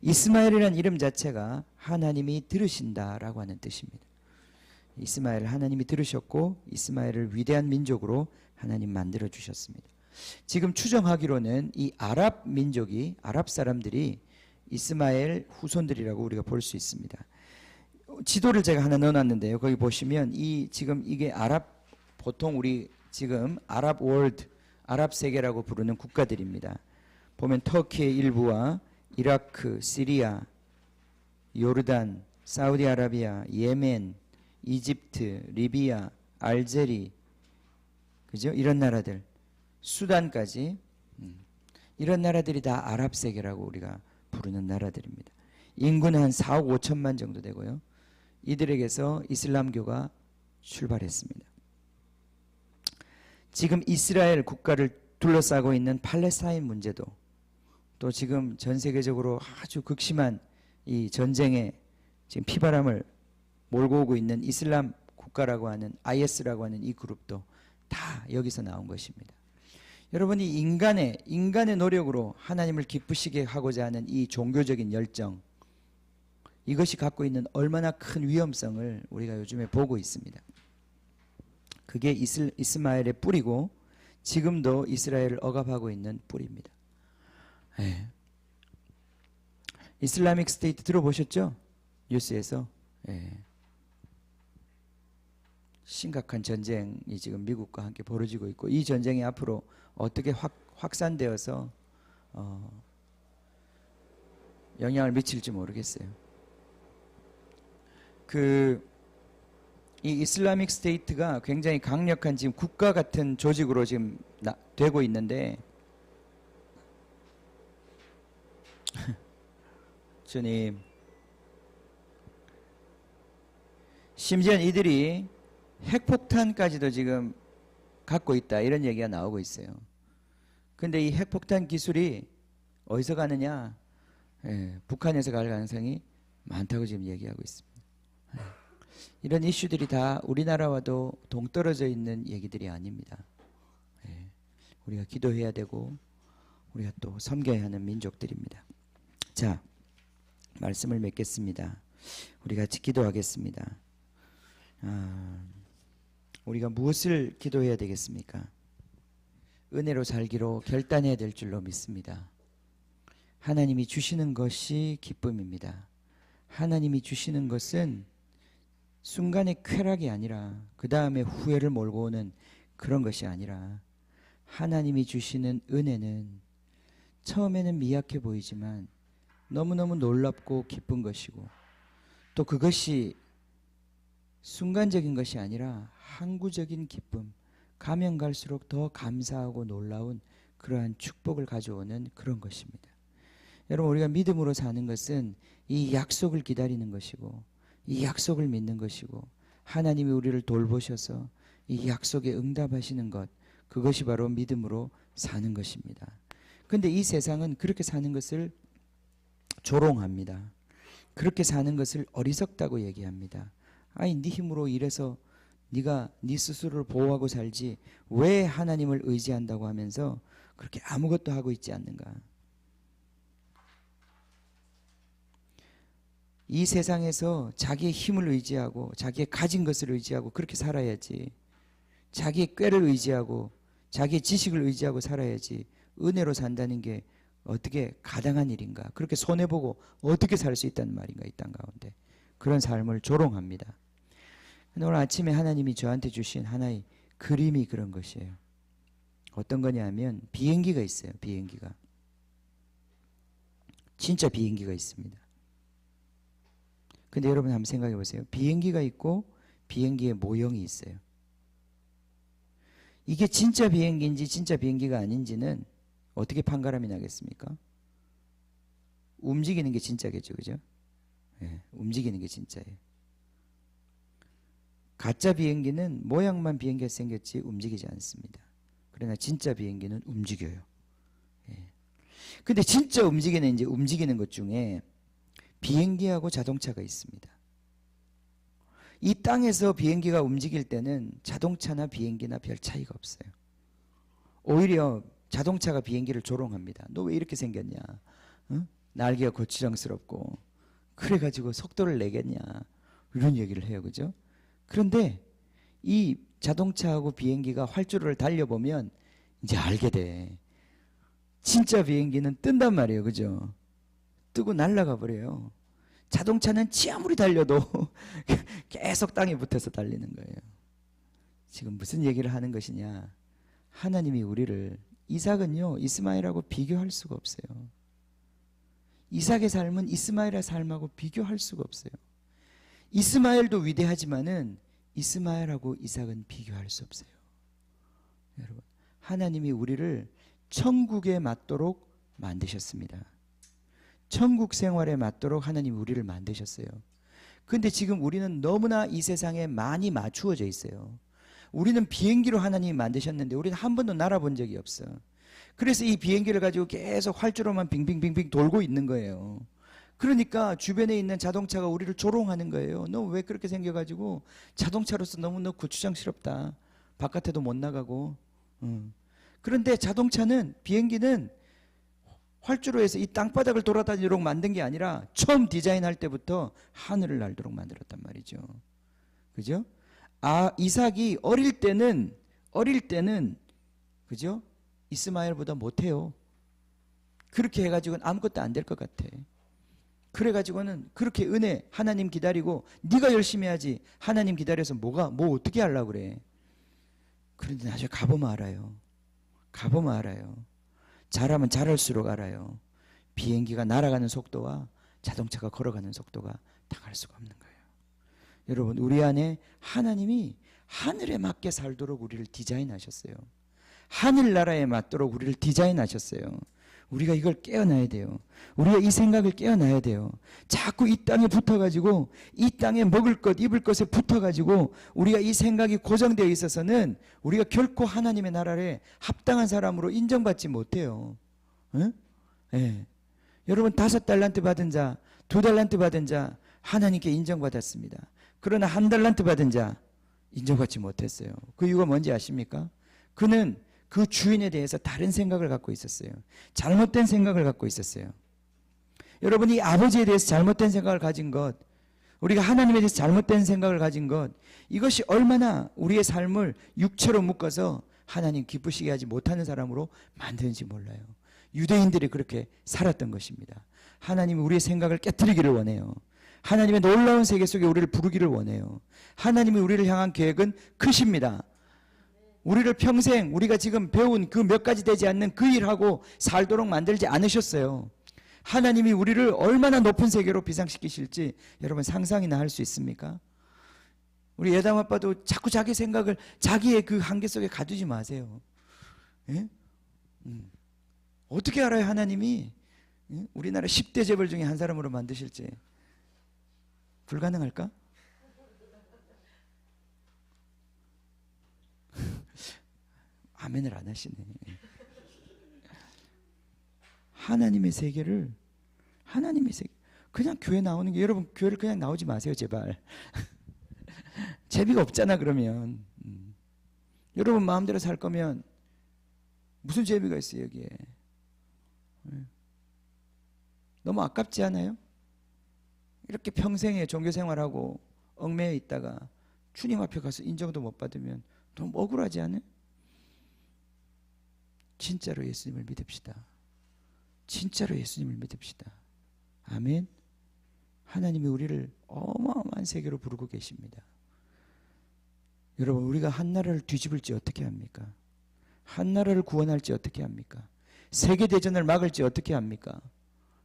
이스마엘이라는 이름 자체가 하나님이 들으신다라고 하는 뜻입니다. 이스마엘 하나님이 들으셨고 이스마엘을 위대한 민족으로 하나님 만들어 주셨습니다. 지금 추정하기로는 이 아랍 민족이 아랍 사람들이 이스마엘 후손들이라고 우리가 볼 수 있습니다. 지도를 제가 하나 넣어놨는데요. 거기 보시면 지금 이게 보통 우리 지금 아랍 월드, 아랍 세계라고 부르는 국가들입니다. 보면 터키의 일부와 이라크, 시리아, 요르단, 사우디아라비아, 예멘, 이집트, 리비아, 알제리, 그죠? 이런 나라들, 수단까지 이런 나라들이 다 아랍 세계라고 우리가 부르는 나라들입니다. 인구는 한 4억 5천만 정도 되고요. 이들에게서 이슬람교가 출발했습니다. 지금 이스라엘 국가를 둘러싸고 있는 팔레스타인 문제도 또 지금 전 세계적으로 아주 극심한 이 전쟁에 지금 피바람을 몰고 오고 있는 이슬람 국가라고 하는 IS라고 하는 이 그룹도 다 여기서 나온 것입니다. 여러분이 인간의 노력으로 하나님을 기쁘시게 하고자 하는 이 종교적인 열정, 이것이 갖고 있는 얼마나 큰 위험성을 우리가 요즘에 보고 있습니다. 그게 이스마엘의 뿌리고 지금도 이스라엘을 억압하고 있는 뿌리입니다. 네. 이슬라믹 스테이트 들어보셨죠? 뉴스에서. 네. 심각한 전쟁이 지금 미국과 함께 벌어지고 있고 이 전쟁이 앞으로 어떻게 확산되어서 영향을 미칠지 모르겠어요. 이 이슬라믹 스테이트가 굉장히 강력한 지금 국가 같은 조직으로 지금 되고 있는데 주님, 심지어 이들이 핵폭탄까지도 지금 갖고 있다 이런 얘기가 나오고 있어요. 근데 이 핵폭탄 기술이 어디서 가느냐? 북한에서 갈 가능성이 많다고 지금 얘기하고 있습니다. 이런 이슈들이 다 우리나라와도 동떨어져 있는 얘기들이 아닙니다. 우리가 기도해야 되고 우리가 또 섬겨야 하는 민족들입니다. 자, 말씀을 맺겠습니다. 우리 같이 기도하겠습니다. 우리가 무엇을 기도해야 되겠습니까? 은혜로 살기로 결단해야 될 줄로 믿습니다. 하나님이 주시는 것이 기쁨입니다. 하나님이 주시는 것은 순간의 쾌락이 아니라 그 다음에 후회를 몰고 오는 그런 것이 아니라 하나님이 주시는 은혜는 처음에는 미약해 보이지만 너무너무 놀랍고 기쁜 것이고 또 그것이 순간적인 것이 아니라 항구적인 기쁨, 가면 갈수록 더 감사하고 놀라운 그러한 축복을 가져오는 그런 것입니다. 여러분, 우리가 믿음으로 사는 것은 이 약속을 기다리는 것이고 이 약속을 믿는 것이고 하나님이 우리를 돌보셔서 이 약속에 응답하시는 것, 그것이 바로 믿음으로 사는 것입니다. 그런데 이 세상은 그렇게 사는 것을 조롱합니다. 그렇게 사는 것을 어리석다고 얘기합니다. 아니, 네 힘으로 일해서 네가 네 스스로를 보호하고 살지 왜 하나님을 의지한다고 하면서 그렇게 아무것도 하고 있지 않는가? 이 세상에서 자기의 힘을 의지하고 자기의 가진 것을 의지하고 그렇게 살아야지, 자기의 꾀를 의지하고 자기의 지식을 의지하고 살아야지 은혜로 산다는 게 어떻게 가당한 일인가? 그렇게 손해보고 어떻게 살 수 있다는 말인가? 이 땅 가운데 그런 삶을 조롱합니다. 오늘 아침에 하나님이 저한테 주신 하나의 그림이 그런 것이에요. 어떤 거냐면 비행기가 있어요. 비행기가 진짜 비행기가 있습니다. 근데 여러분 한번 생각해 보세요. 비행기가 있고 비행기의 모형이 있어요. 이게 진짜 비행기인지 진짜 비행기가 아닌지는 어떻게 판가름이 나겠습니까? 움직이는 게 진짜겠죠, 그죠? 예, 움직이는 게 진짜예요. 가짜 비행기는 모양만 비행기가 생겼지 움직이지 않습니다. 그러나 진짜 비행기는 움직여요. 예. 근데 진짜 움직이는 이제 움직이는 것 중에 비행기하고 자동차가 있습니다. 이 땅에서 비행기가 움직일 때는 자동차나 비행기나 별 차이가 없어요. 오히려 자동차가 비행기를 조롱합니다. 너 왜 이렇게 생겼냐? 어? 날개가 거추장스럽고 그래가지고 속도를 내겠냐? 이런 얘기를 해요, 그죠? 그런데 이 자동차하고 비행기가 활주로를 달려보면 이제 알게 돼. 진짜 비행기는 뜬단 말이에요, 그죠? 뜨고 날아가 버려요. 자동차는 지 아무리 달려도 계속 땅에 붙어서 달리는 거예요. 지금 무슨 얘기를 하는 것이냐? 하나님이 우리를, 이삭은요 이스마엘하고 비교할 수가 없어요. 이삭의 삶은 이스마엘의 삶하고 비교할 수가 없어요. 이스마엘도 위대하지만은 이스마엘하고 이삭은 비교할 수 없어요. 여러분, 하나님이 우리를 천국에 맞도록 만드셨습니다. 천국 생활에 맞도록 하나님이 우리를 만드셨어요. 근데 지금 우리는 너무나 이 세상에 많이 맞추어져 있어요. 우리는 비행기로 하나님이 만드셨는데 우리는 한 번도 날아본 적이 없어. 그래서 이 비행기를 가지고 계속 활주로만 빙빙빙빙 돌고 있는 거예요. 그러니까 주변에 있는 자동차가 우리를 조롱하는 거예요. 너 왜 그렇게 생겨가지고 자동차로서 너무 너 고추장스럽다. 바깥에도 못 나가고. 그런데 자동차는, 비행기는 활주로에서 이 땅바닥을 돌아다니도록 만든 게 아니라 처음 디자인할 때부터 하늘을 날도록 만들었단 말이죠. 그죠? 이삭이 어릴 때는 그죠? 이스마엘보다 못해요. 그렇게 해가지고는 아무것도 안 될 것 같아. 그래가지고는 그렇게 은혜, 하나님 기다리고 네가 열심히 해야지. 하나님 기다려서 뭐 어떻게 하려고 그래. 그런데 나중에 가보면 알아요. 가보면 알아요. 잘하면 잘할수록 알아요. 비행기가 날아가는 속도와 자동차가 걸어가는 속도가 당할 수가 없는 거예요. 여러분, 우리 안에 하나님이 하늘에 맞게 살도록 우리를 디자인하셨어요. 하늘나라에 맞도록 우리를 디자인하셨어요. 우리가 이걸 깨어나야 돼요. 우리가 이 생각을 깨어나야 돼요. 자꾸 이 땅에 붙어가지고, 이 땅에 먹을 것, 입을 것에 붙어가지고 우리가 이 생각이 고정되어 있어서는 우리가 결코 하나님의 나라에 합당한 사람으로 인정받지 못해요. 응? 네. 여러분, 5달란트 받은 자, 2달란트 받은 자 하나님께 인정받았습니다. 그러나 1달란트 받은 자 인정받지 못했어요. 그 이유가 뭔지 아십니까? 그는 그 주인에 대해서 다른 생각을 갖고 있었어요. 잘못된 생각을 갖고 있었어요. 여러분이 아버지에 대해서 잘못된 생각을 가진 것, 우리가 하나님에 대해서 잘못된 생각을 가진 것, 이것이 얼마나 우리의 삶을 육체로 묶어서 하나님 기쁘시게 하지 못하는 사람으로 만드는지 몰라요. 유대인들이 그렇게 살았던 것입니다. 하나님이 우리의 생각을 깨트리기를 원해요. 하나님의 놀라운 세계 속에 우리를 부르기를 원해요. 하나님이 우리를 향한 계획은 크십니다. 우리를 평생 우리가 지금 배운 그 몇 가지 되지 않는 그 일하고 살도록 만들지 않으셨어요. 하나님이 우리를 얼마나 높은 세계로 비상시키실지 여러분 상상이나 할 수 있습니까? 우리 예담 아빠도 자꾸 자기 생각을 자기의 그 한계 속에 가두지 마세요. 예? 어떻게 알아요 하나님이 우리나라 10대 재벌 중에 한 사람으로 만드실지? 불가능할까? 아멘을 안 하시네. 하나님의 세계를, 하나님의 세계, 그냥 교회 나오는 게, 여러분 교회를 그냥 나오지 마세요 제발. 재미가 없잖아 그러면. 여러분 마음대로 살 거면 무슨 재미가 있어요 여기에. 너무 아깝지 않아요? 이렇게 평생에 종교생활하고 얽매여 있다가 주님 앞에 가서 인정도 못 받으면 너무 억울하지 않아요? 진짜로 예수님을 믿읍시다. 진짜로 예수님을 믿읍시다. 아멘. 하나님이 우리를 어마어마한 세계로 부르고 계십니다. 여러분, 우리가 한 나라를 뒤집을지 어떻게 합니까? 한 나라를 구원할지 어떻게 합니까? 세계대전을 막을지 어떻게 합니까?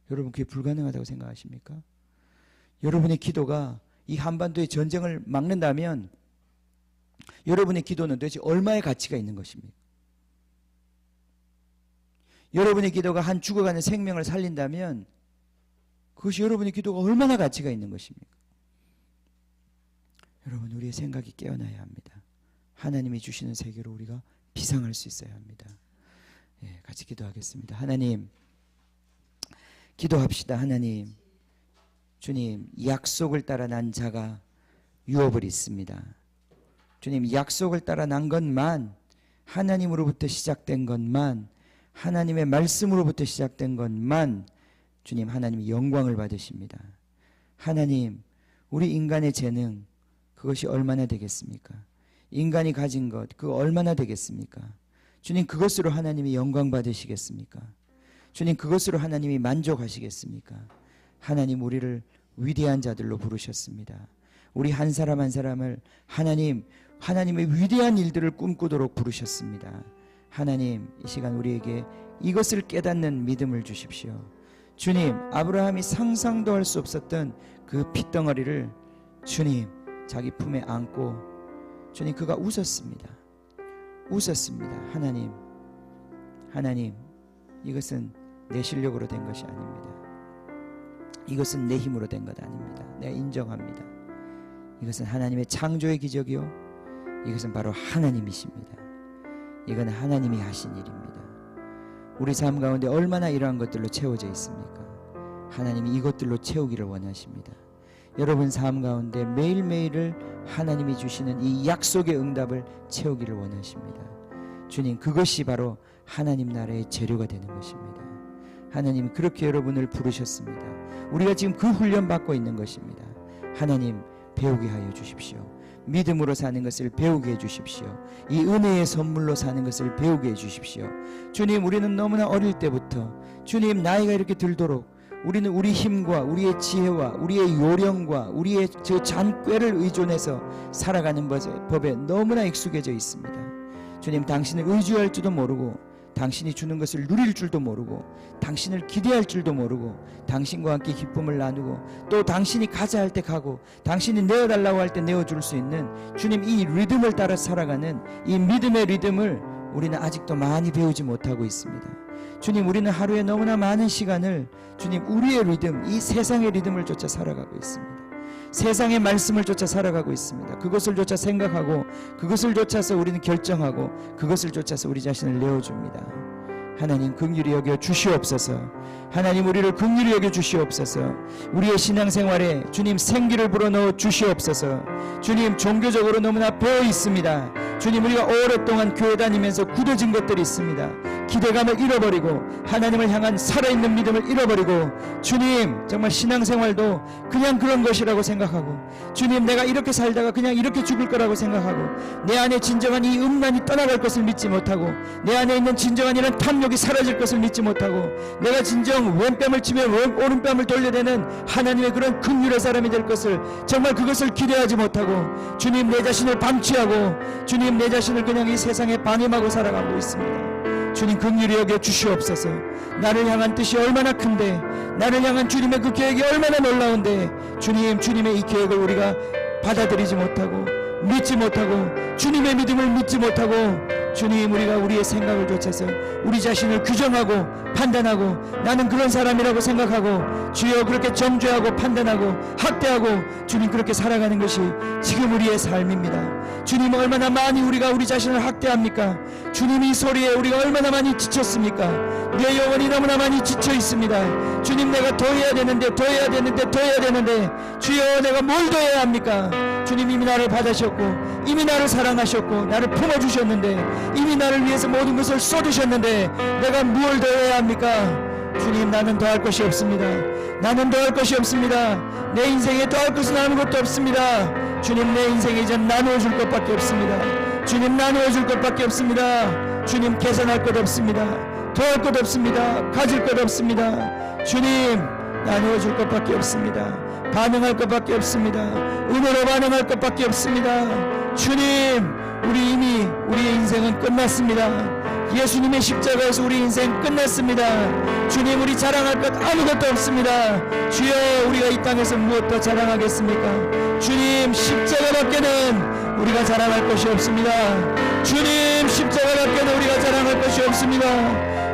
여러분, 그게 불가능하다고 생각하십니까? 여러분의 기도가 이 한반도의 전쟁을 막는다면 여러분의 기도는 도대체 얼마의 가치가 있는 것입니까? 여러분의 기도가 한 죽어가는 생명을 살린다면 그것이 여러분의 기도가 얼마나 가치가 있는 것입니까? 여러분, 우리의 생각이 깨어나야 합니다. 하나님이 주시는 세계로 우리가 비상할 수 있어야 합니다. 예, 같이 기도하겠습니다. 하나님, 기도합시다. 하나님, 주님, 약속을 따라 난 자가 유업을 있습니다. 주님, 약속을 따라 난 것만, 하나님으로부터 시작된 것만, 하나님의 말씀으로부터 시작된 것만 주님, 하나님이 영광을 받으십니다. 하나님, 우리 인간의 재능, 그것이 얼마나 되겠습니까? 인간이 가진 것, 그거 얼마나 되겠습니까? 주님, 그것으로 하나님이 영광 받으시겠습니까? 주님, 그것으로 하나님이 만족하시겠습니까? 하나님, 우리를 위대한 자들로 부르셨습니다. 우리 한 사람 한 사람을 하나님의 위대한 일들을 꿈꾸도록 부르셨습니다. 하나님, 이 시간 우리에게 이것을 깨닫는 믿음을 주십시오. 주님, 아브라함이 상상도 할 수 없었던 그 핏덩어리를 주님 자기 품에 안고 주님, 그가 웃었습니다. 하나님, 이것은 내 실력으로 된 것이 아닙니다. 이것은 내 힘으로 된 것 아닙니다. 내가 인정합니다. 이것은 하나님의 창조의 기적이요, 이것은 바로 하나님이십니다. 이건 하나님이 하신 일입니다. 우리 삶 가운데 얼마나 이러한 것들로 채워져 있습니까? 하나님이 이것들로 채우기를 원하십니다. 여러분 삶 가운데 매일매일을 하나님이 주시는 이 약속의 응답을 채우기를 원하십니다. 주님, 그것이 바로 하나님 나라의 재료가 되는 것입니다. 하나님이 그렇게 여러분을 부르셨습니다. 우리가 지금 그 훈련 받고 있는 것입니다. 하나님, 배우게 하여 주십시오. 믿음으로 사는 것을 배우게 해주십시오. 이 은혜의 선물로 사는 것을 배우게 해주십시오. 주님, 우리는 너무나 어릴 때부터 주님, 나이가 이렇게 들도록 우리는 우리 힘과 우리의 지혜와 우리의 요령과 우리의 저 잔꾀를 의존해서 살아가는 법에 너무나 익숙해져 있습니다. 주님, 당신을 의지할 줄도 모르고, 당신이 주는 것을 누릴 줄도 모르고, 당신을 기대할 줄도 모르고, 당신과 함께 기쁨을 나누고, 또 당신이 가자 할 때 가고, 당신이 내어달라고 할 때 내어줄 수 있는 주님, 이 리듬을 따라 살아가는 이 믿음의 리듬을 우리는 아직도 많이 배우지 못하고 있습니다. 주님, 우리는 하루에 너무나 많은 시간을 주님, 우리의 리듬, 이 세상의 리듬을 쫓아 살아가고 있습니다. 세상의 말씀을 쫓아 살아가고 있습니다. 그것을 쫓아 생각하고, 그것을 쫓아서 우리는 결정하고, 그것을 쫓아서 우리 자신을 내어줍니다. 하나님, 긍휼히 여겨 주시옵소서. 하나님, 우리를 긍휼히 여겨 주시옵소서. 우리의 신앙생활에 주님 생기를 불어넣어 주시옵소서. 주님, 종교적으로 너무나 배어 있습니다. 주님, 우리가 오랫동안 교회 다니면서 굳어진 것들이 있습니다. 기대감을 잃어버리고, 하나님을 향한 살아있는 믿음을 잃어버리고, 주님, 정말 신앙생활도 그냥 그런 것이라고 생각하고, 주님, 내가 이렇게 살다가 그냥 이렇게 죽을 거라고 생각하고, 내 안에 진정한 이 음란이 떠나갈 것을 믿지 못하고, 내 안에 있는 진정한 이런 탐욕이 사라질 것을 믿지 못하고, 내가 진정 왼뺨을 치며 오른뺨을 돌려대는 하나님의 그런 긍휼의 사람이 될 것을, 정말 그것을 기대하지 못하고, 주님, 내 자신을 방치하고, 주님, 내 자신을 그냥 이 세상에 방임하고 살아가고 있습니다. 주님, 긍휼히 여겨 주시옵소서. 나를 향한 뜻이 얼마나 큰데, 나를 향한 주님의 그 계획이 얼마나 놀라운데, 주님, 주님의 이 계획을 우리가 받아들이지 못하고, 믿지 못하고, 주님의 믿음을 믿지 못하고, 주님, 우리가 우리의 생각을 쫓아서 우리 자신을 규정하고 판단하고, 나는 그런 사람이라고 생각하고, 주여, 그렇게 정죄하고 판단하고 학대하고, 주님, 그렇게 살아가는 것이 지금 우리의 삶입니다. 주님, 얼마나 많이 우리가 우리 자신을 학대합니까? 주님, 이 소리에 우리가 얼마나 많이 지쳤습니까? 내 영혼이 너무나 많이 지쳐 있습니다. 주님, 내가 더 해야 되는데, 더 해야 되는데, 더 해야 되는데, 주여, 내가 뭘 더 해야 합니까? 주님, 이미 나를 받으셨고, 이미 나를 사랑하셨고, 나를 품어주셨는데, 이미 나를 위해서 모든 것을 쏟으셨는데, 내가 무엇을 더 해야 합니까? 주님, 나는 더할 것이 없습니다. 나는 더할 것이 없습니다. 내 인생에 더할 것은 아무것도 없습니다. 주님, 내 인생에 이제 나누어 줄 것밖에 없습니다. 주님, 나누어 줄 것밖에 없습니다. 주님, 계산할 것 없습니다. 더할 것 없습니다. 가질 것 없습니다. 주님, 나누어 줄 것밖에 없습니다. 반응할 것밖에 없습니다. 은혜로 반응할 것밖에 없습니다. 주님, 우리의 인생은 끝났습니다. 예수님의 십자가에서 우리 인생 끝났습니다. 주님, 우리 자랑할 것 아무것도 없습니다. 주여, 우리가 이 땅에서 무엇 더 자랑하겠습니까? 주님 십자가밖에는 우리가 자랑할 것이 없습니다. 주님 십자가밖에는 우리가 자랑할 것이 없습니다.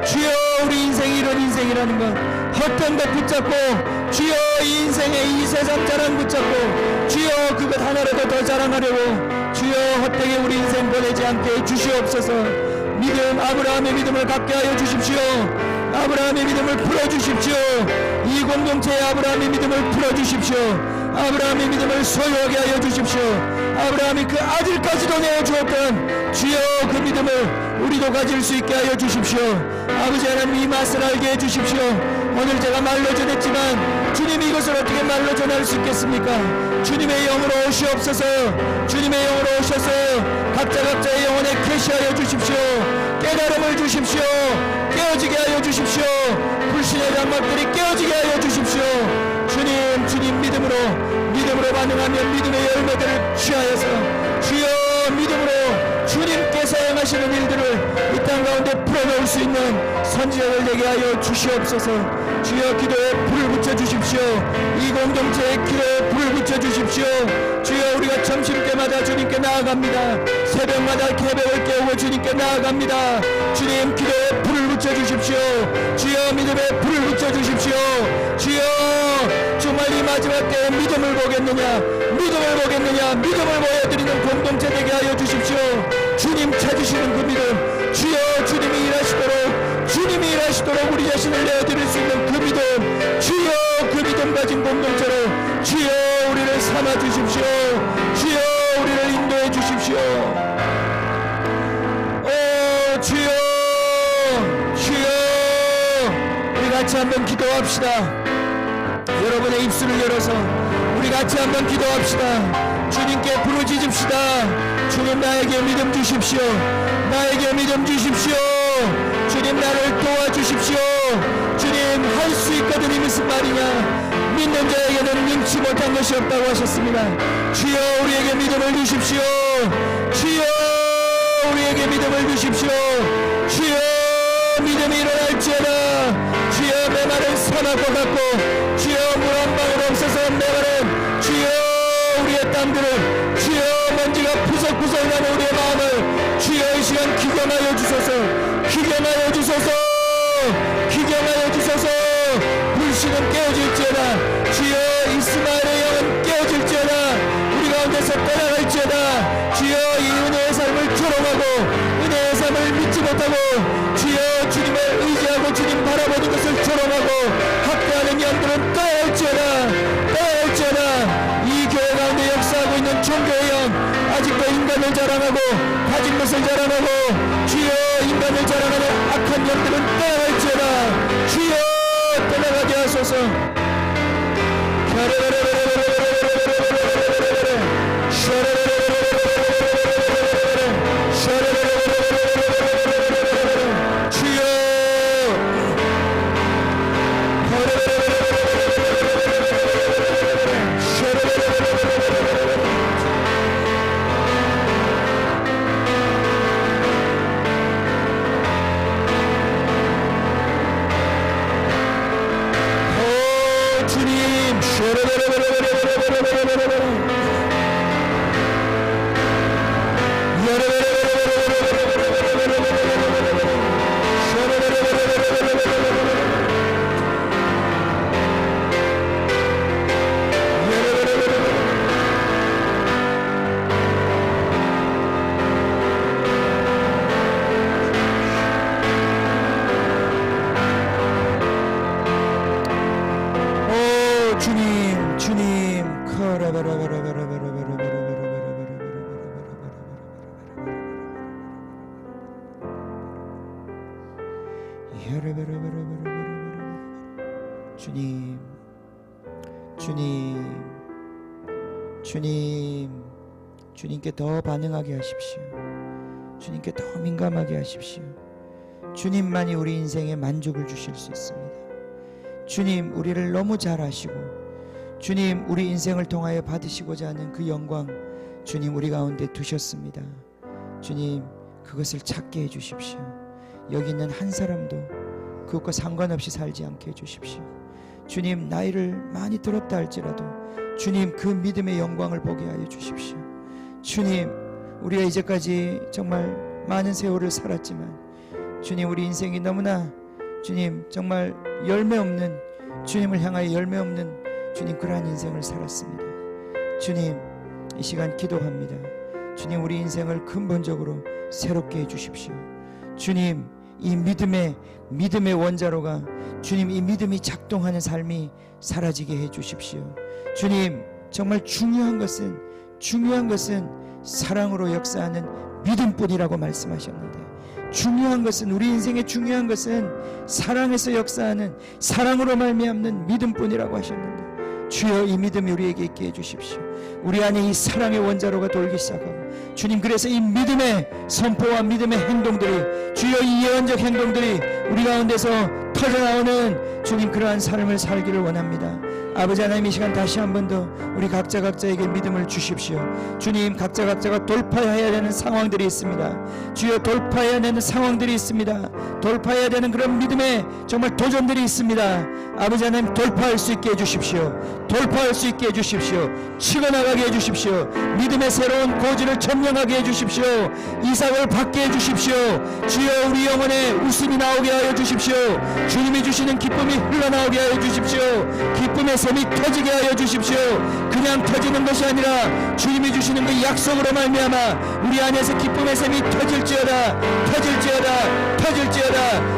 주여 우리 인생이 이런 인생이라는 것 헛된 것 붙잡고 주여 이 인생의 이 세상 자랑 붙잡고 주여 그것 하나라도 더 자랑하려고 주여 헛되게 우리 인생 보내지 않게 해주시옵소서. 믿음 아브라함의 믿음을 갖게 하여 주십시오. 아브라함의 믿음을 풀어주십시오. 이 공동체의 아브라함의 믿음을 풀어주십시오. 아브라함의 믿음을 소유하게 하여 주십시오. 아브라함이 그 아들까지도 내어주었던 주여 그 믿음을 우리도 가질 수 있게 하여 주십시오. 아버지 하나님 이 맛을 알게 해주십시오. 오늘 제가 말로 전했지만 주님이 이것을 어떻게 말로 전할 수 있겠습니까? 주님의 영으로 오시옵소서. 주님의 영으로 오셔서 각자의 영혼에 계시하여 주십시오. 깨달음을 주십시오. 깨어지게 하여 주십시오. 불신의 장막들이 깨어지게 하여 주십시오. 주님 믿음으로 반응하면 믿음의 열매들을 취하여서 주여 믿음으로 주님께서 행하시는 일들을 이 땅 가운데 풀어놓을 수 있는 선지자들 되게 하여 주시옵소서. 주여 기도에 불을 붙여주십시오. 이 공동체에 기도에 불을 붙여주십시오. 주여 우리가 점심 때마다 주님께 나아갑니다. 새벽마다 개벽을 깨우고 주님께 나아갑니다. 주님 기도에 불을 붙여주십시오. 주여 믿음에 불을 붙여주십시오. 주여 정말 이 마지막 때에 믿음을 보겠느냐 믿음을 보여드리는 공동체 되게 하여 주십시오. 주님 찾으시는 그 믿음 주여 주님이 일하시도록 우리 자신을 내어드릴 수 있는 그 믿음 주여 그 믿음 가진 공동체로 주여 우리를 삼아 주십시오. 주여 우리를 인도해 주십시오. 오 주여 우리 같이 한번 기도합시다. 여러분의 입술을 열어서 우리 같이 한번 기도합시다. 주님께 부르짖읍시다. 주님 나에게 믿음 주십시오. 나에게 믿음 주십시오. 주님 나를 도와주십시오. 주님 할 수 있거든 이 무슨 말이냐. 믿는 자에게는 능치 못한 것이 없다고 하셨습니다. 주여 우리에게 믿음을 주십시오. 주여 우리에게 믿음을 주십시오. 주여 믿음이 일어날지어다. 주여 메마른 사막과 같고 주여 물 한 방울 없어서 메마른 주여 우리의 땀들을 주여 먼지가 푸석푸석하는 우리의 마음을 주여 이 시간 기경하여 주소서. 기경하여 주소서. 기경하여 주소서. 불신은 깨어질지어다. 주여 이스마엘의 영은 깨어질지어다. 우리 가운데서 떠나갈지어다. 주여 이 은혜의 삶을 조롱하고 은혜의 삶을 믿지 못하고 주여 주님을 의지하고 주님 바라보는 것을 조롱하고 학대하는 영들은 떠날지어다. 이 교회 가운데 역사하고 있는 종교의 영 아직도 인간을 자랑하고 가진 것을 자랑하고 주여 인간을 자랑하는 악한 영들은 떠날지어다. 주여 떠나가게 하소서. 주님께 더 반응하게 하십시오. 주님께 더 민감하게 하십시오. 주님만이 우리 인생에 만족을 주실 수 있습니다. 주님 우리를 너무 잘 아시고 주님 우리 인생을 통하여 받으시고자 하는 그 영광 주님 우리 가운데 두셨습니다. 주님 그것을 찾게 해주십시오. 여기 있는 한 사람도 그것과 상관없이 살지 않게 해주십시오. 주님 나이를 많이 들었다 할지라도 주님 그 믿음의 영광을 보게 하여 주십시오. 주님, 우리가 이제까지 정말 많은 세월을 살았지만 주님, 우리 인생이 너무나 주님 정말 열매 없는, 주님을 향하여 열매 없는 주님 그러한 인생을 살았습니다. 주님, 이 시간 기도합니다. 주님, 우리 인생을 근본적으로 새롭게 해주십시오. 주님, 이 믿음의 원자로가 주님, 이 믿음이 작동하는 삶이 사라지게 해주십시오. 주님, 정말 중요한 것은 사랑으로 역사하는 믿음뿐이라고 말씀하셨는데, 중요한 것은, 우리 인생의 중요한 것은 사랑에서 역사하는, 사랑으로 말미암는 믿음뿐이라고 하셨는데, 주여 이 믿음이 우리에게 있게 해주십시오. 우리 안에 이 사랑의 원자로가 돌기 시작하고, 주님, 그래서 이 믿음의 선포와 믿음의 행동들이, 주여 이 예언적 행동들이 우리 가운데서 터져나오는 주님 그러한 삶을 살기를 원합니다. 아버지 하나님, 이 시간 다시 한 번 더 우리 각자에게 믿음을 주십시오. 주님, 각자가 돌파해야 되는 상황들이 있습니다. 주여, 돌파해야 되는 상황들이 있습니다. 돌파해야 되는 그런 믿음의 정말 도전들이 있습니다. 아버지 하나님, 돌파할 수 있게 해주십시오. 돌파할 수 있게 해주십시오. 치고나가게 해주십시오. 믿음의 새로운 고지를 점령하게 해주십시오. 이삭을 받게 해주십시오. 주여, 우리 영혼에 웃음이 나오게 하여 주십시오. 주님이 주시는 기쁨이 흘러나오게 하여 주십시오. 기쁨의 샘이 터지게 하여 주십시오. 그냥 터지는 것이 아니라 주님이 주시는 그 약속으로 말미암아 우리 안에서 기쁨의 샘이 터질지어다.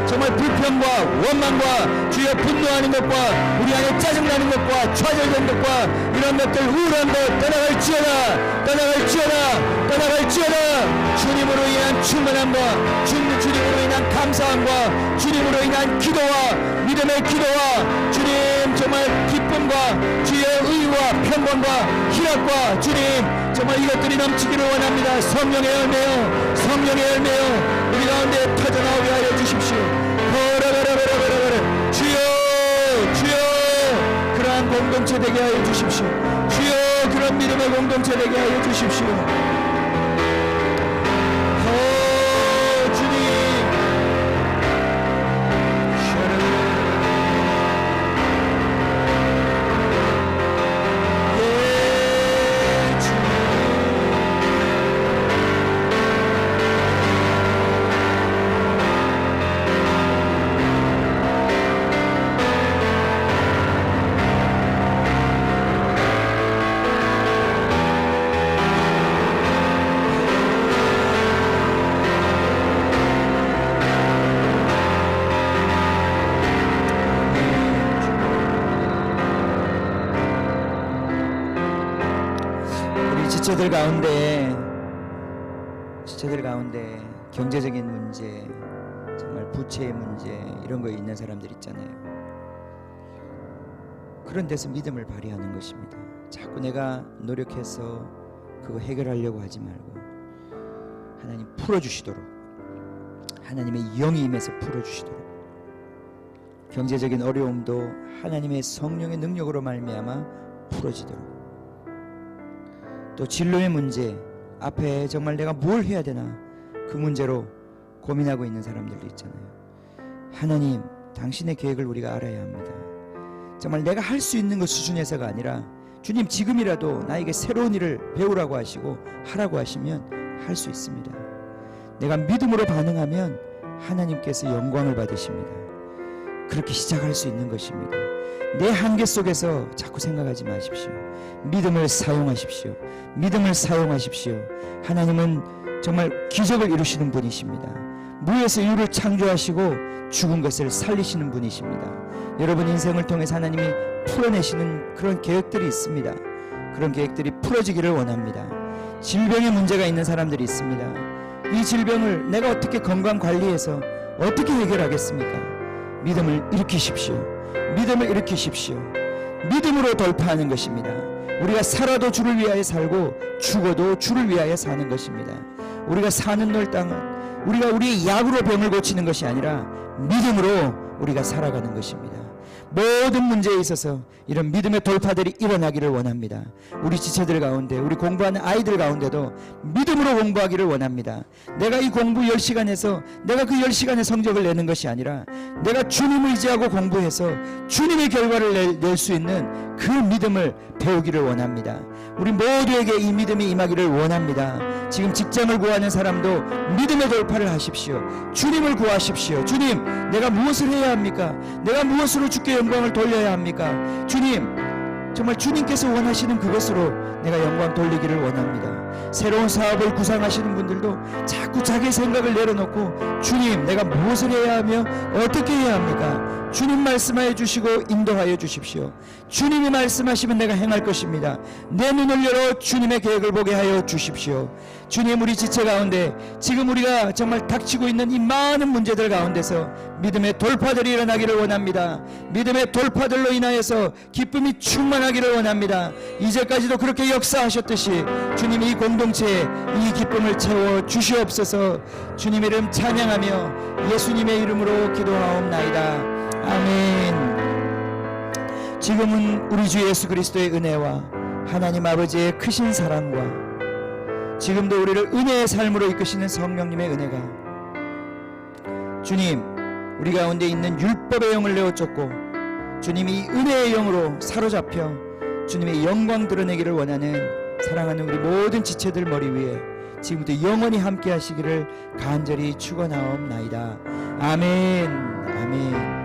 정말 불평과 원망과 주여 분노하는 것과 우리 안에 짜증나는 것과 좌절된 것과 이런 것들, 우울한 것 떠나갈지어다. 주님으로 인한 충만함과 주님으로 인한 감사함과 주님으로 인한 기도와 믿음의 기도와 주님 정말 기쁨과 주의 의와 평강과 희락과 주님 정말 이것들이 넘치기를 원합니다. 성령의 열매요 우리 가운데 터져나오게 하여 주십시오. 주여 그러한 공동체 되게 하여 주십시오. 주여 그런 믿음의 공동체 되게 하여 주십시오. 지체들 가운데 경제적인 문제, 정말 부채의 문제 이런 거 있는 사람들 있잖아요. 그런 데서 믿음을 발휘하는 것입니다. 자꾸 내가 노력해서 그거 해결하려고 하지 말고 하나님 풀어주시도록, 하나님의 영이 임해서 풀어주시도록, 경제적인 어려움도 하나님의 성령의 능력으로 말미암아 풀어지도록, 또 진로의 문제 앞에 정말 내가 뭘 해야 되나 그 문제로 고민하고 있는 사람들도 있잖아요. 하나님, 당신의 계획을 우리가 알아야 합니다. 정말 내가 할 수 있는 것 수준에서가 아니라 주님 지금이라도 나에게 새로운 일을 배우라고 하시고 하라고 하시면 할 수 있습니다. 내가 믿음으로 반응하면 하나님께서 영광을 받으십니다. 그렇게 시작할 수 있는 것입니다. 내 한계 속에서 자꾸 생각하지 마십시오. 믿음을 사용하십시오. 하나님은 정말 기적을 이루시는 분이십니다. 무에서 유를 창조하시고 죽은 것을 살리시는 분이십니다. 여러분 인생을 통해서 하나님이 풀어내시는 그런 계획들이 있습니다. 그런 계획들이 풀어지기를 원합니다. 질병에 문제가 있는 사람들이 있습니다. 이 질병을 내가 어떻게 건강관리해서 어떻게 해결하겠습니까? 믿음을 일으키십시오. 믿음으로 돌파하는 것입니다. 우리가 살아도 주를 위하여 살고 죽어도 주를 위하여 사는 것입니다. 우리가 사는 놀 땅은 우리가 우리의 약으로 병을 고치는 것이 아니라 믿음으로 우리가 살아가는 것입니다. 모든 문제에 있어서 이런 믿음의 돌파들이 일어나기를 원합니다. 우리 지체들 가운데, 우리 공부하는 아이들 가운데도 믿음으로 공부하기를 원합니다. 내가 이 공부 10시간에서 내가 그 10시간의 성적을 내는 것이 아니라 내가 주님을 의지하고 공부해서 주님의 결과를 낼 수 있는 그 믿음을 되오기를 원합니다. 우리 모두에게 이 믿음이 임하기를 원합니다. 지금 직장을 구하는 사람도 믿음의 돌파를 하십시오. 주님을 구하십시오. 주님, 내가 무엇을 해야 합니까? 내가 무엇으로 주께 영광을 돌려야 합니까? 주님, 정말 주님께서 원하시는 그것으로 내가 영광 돌리기를 원합니다. 새로운 사업을 구상하시는 분들도 자꾸 자기 생각을 내려놓고 주님, 내가 무엇을 해야 하며 어떻게 해야 합니까? 주님 말씀하여 주시고 인도하여 주십시오. 주님이 말씀하시면 내가 행할 것입니다. 내 눈을 열어 주님의 계획을 보게 하여 주십시오. 주님, 우리 지체 가운데 지금 우리가 정말 닥치고 있는 이 많은 문제들 가운데서 믿음의 돌파들이 일어나기를 원합니다. 믿음의 돌파들로 인하여서 기쁨이 충만하기를 원합니다. 이제까지도 그렇게 역사하셨듯이 주님, 이 공동체에 이 기쁨을 채워 주시옵소서. 주님 이름 찬양하며 예수님의 이름으로 기도하옵나이다. 아멘. 지금은 우리 주 예수 그리스도의 은혜와 하나님 아버지의 크신 사랑과 지금도 우리를 은혜의 삶으로 이끄시는 성령님의 은혜가 주님, 우리 가운데 있는 율법의 영을 내어 쫓고 주님이 이 은혜의 영으로 사로잡혀 주님의 영광 드러내기를 원하는 사랑하는 우리 모든 지체들 머리 위에 지금부터 영원히 함께 하시기를 간절히 축원하옵나이다. 아멘. 아멘.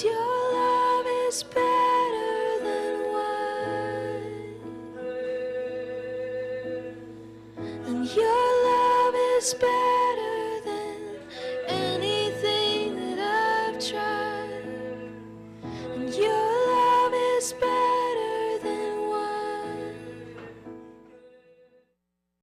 Your love is better.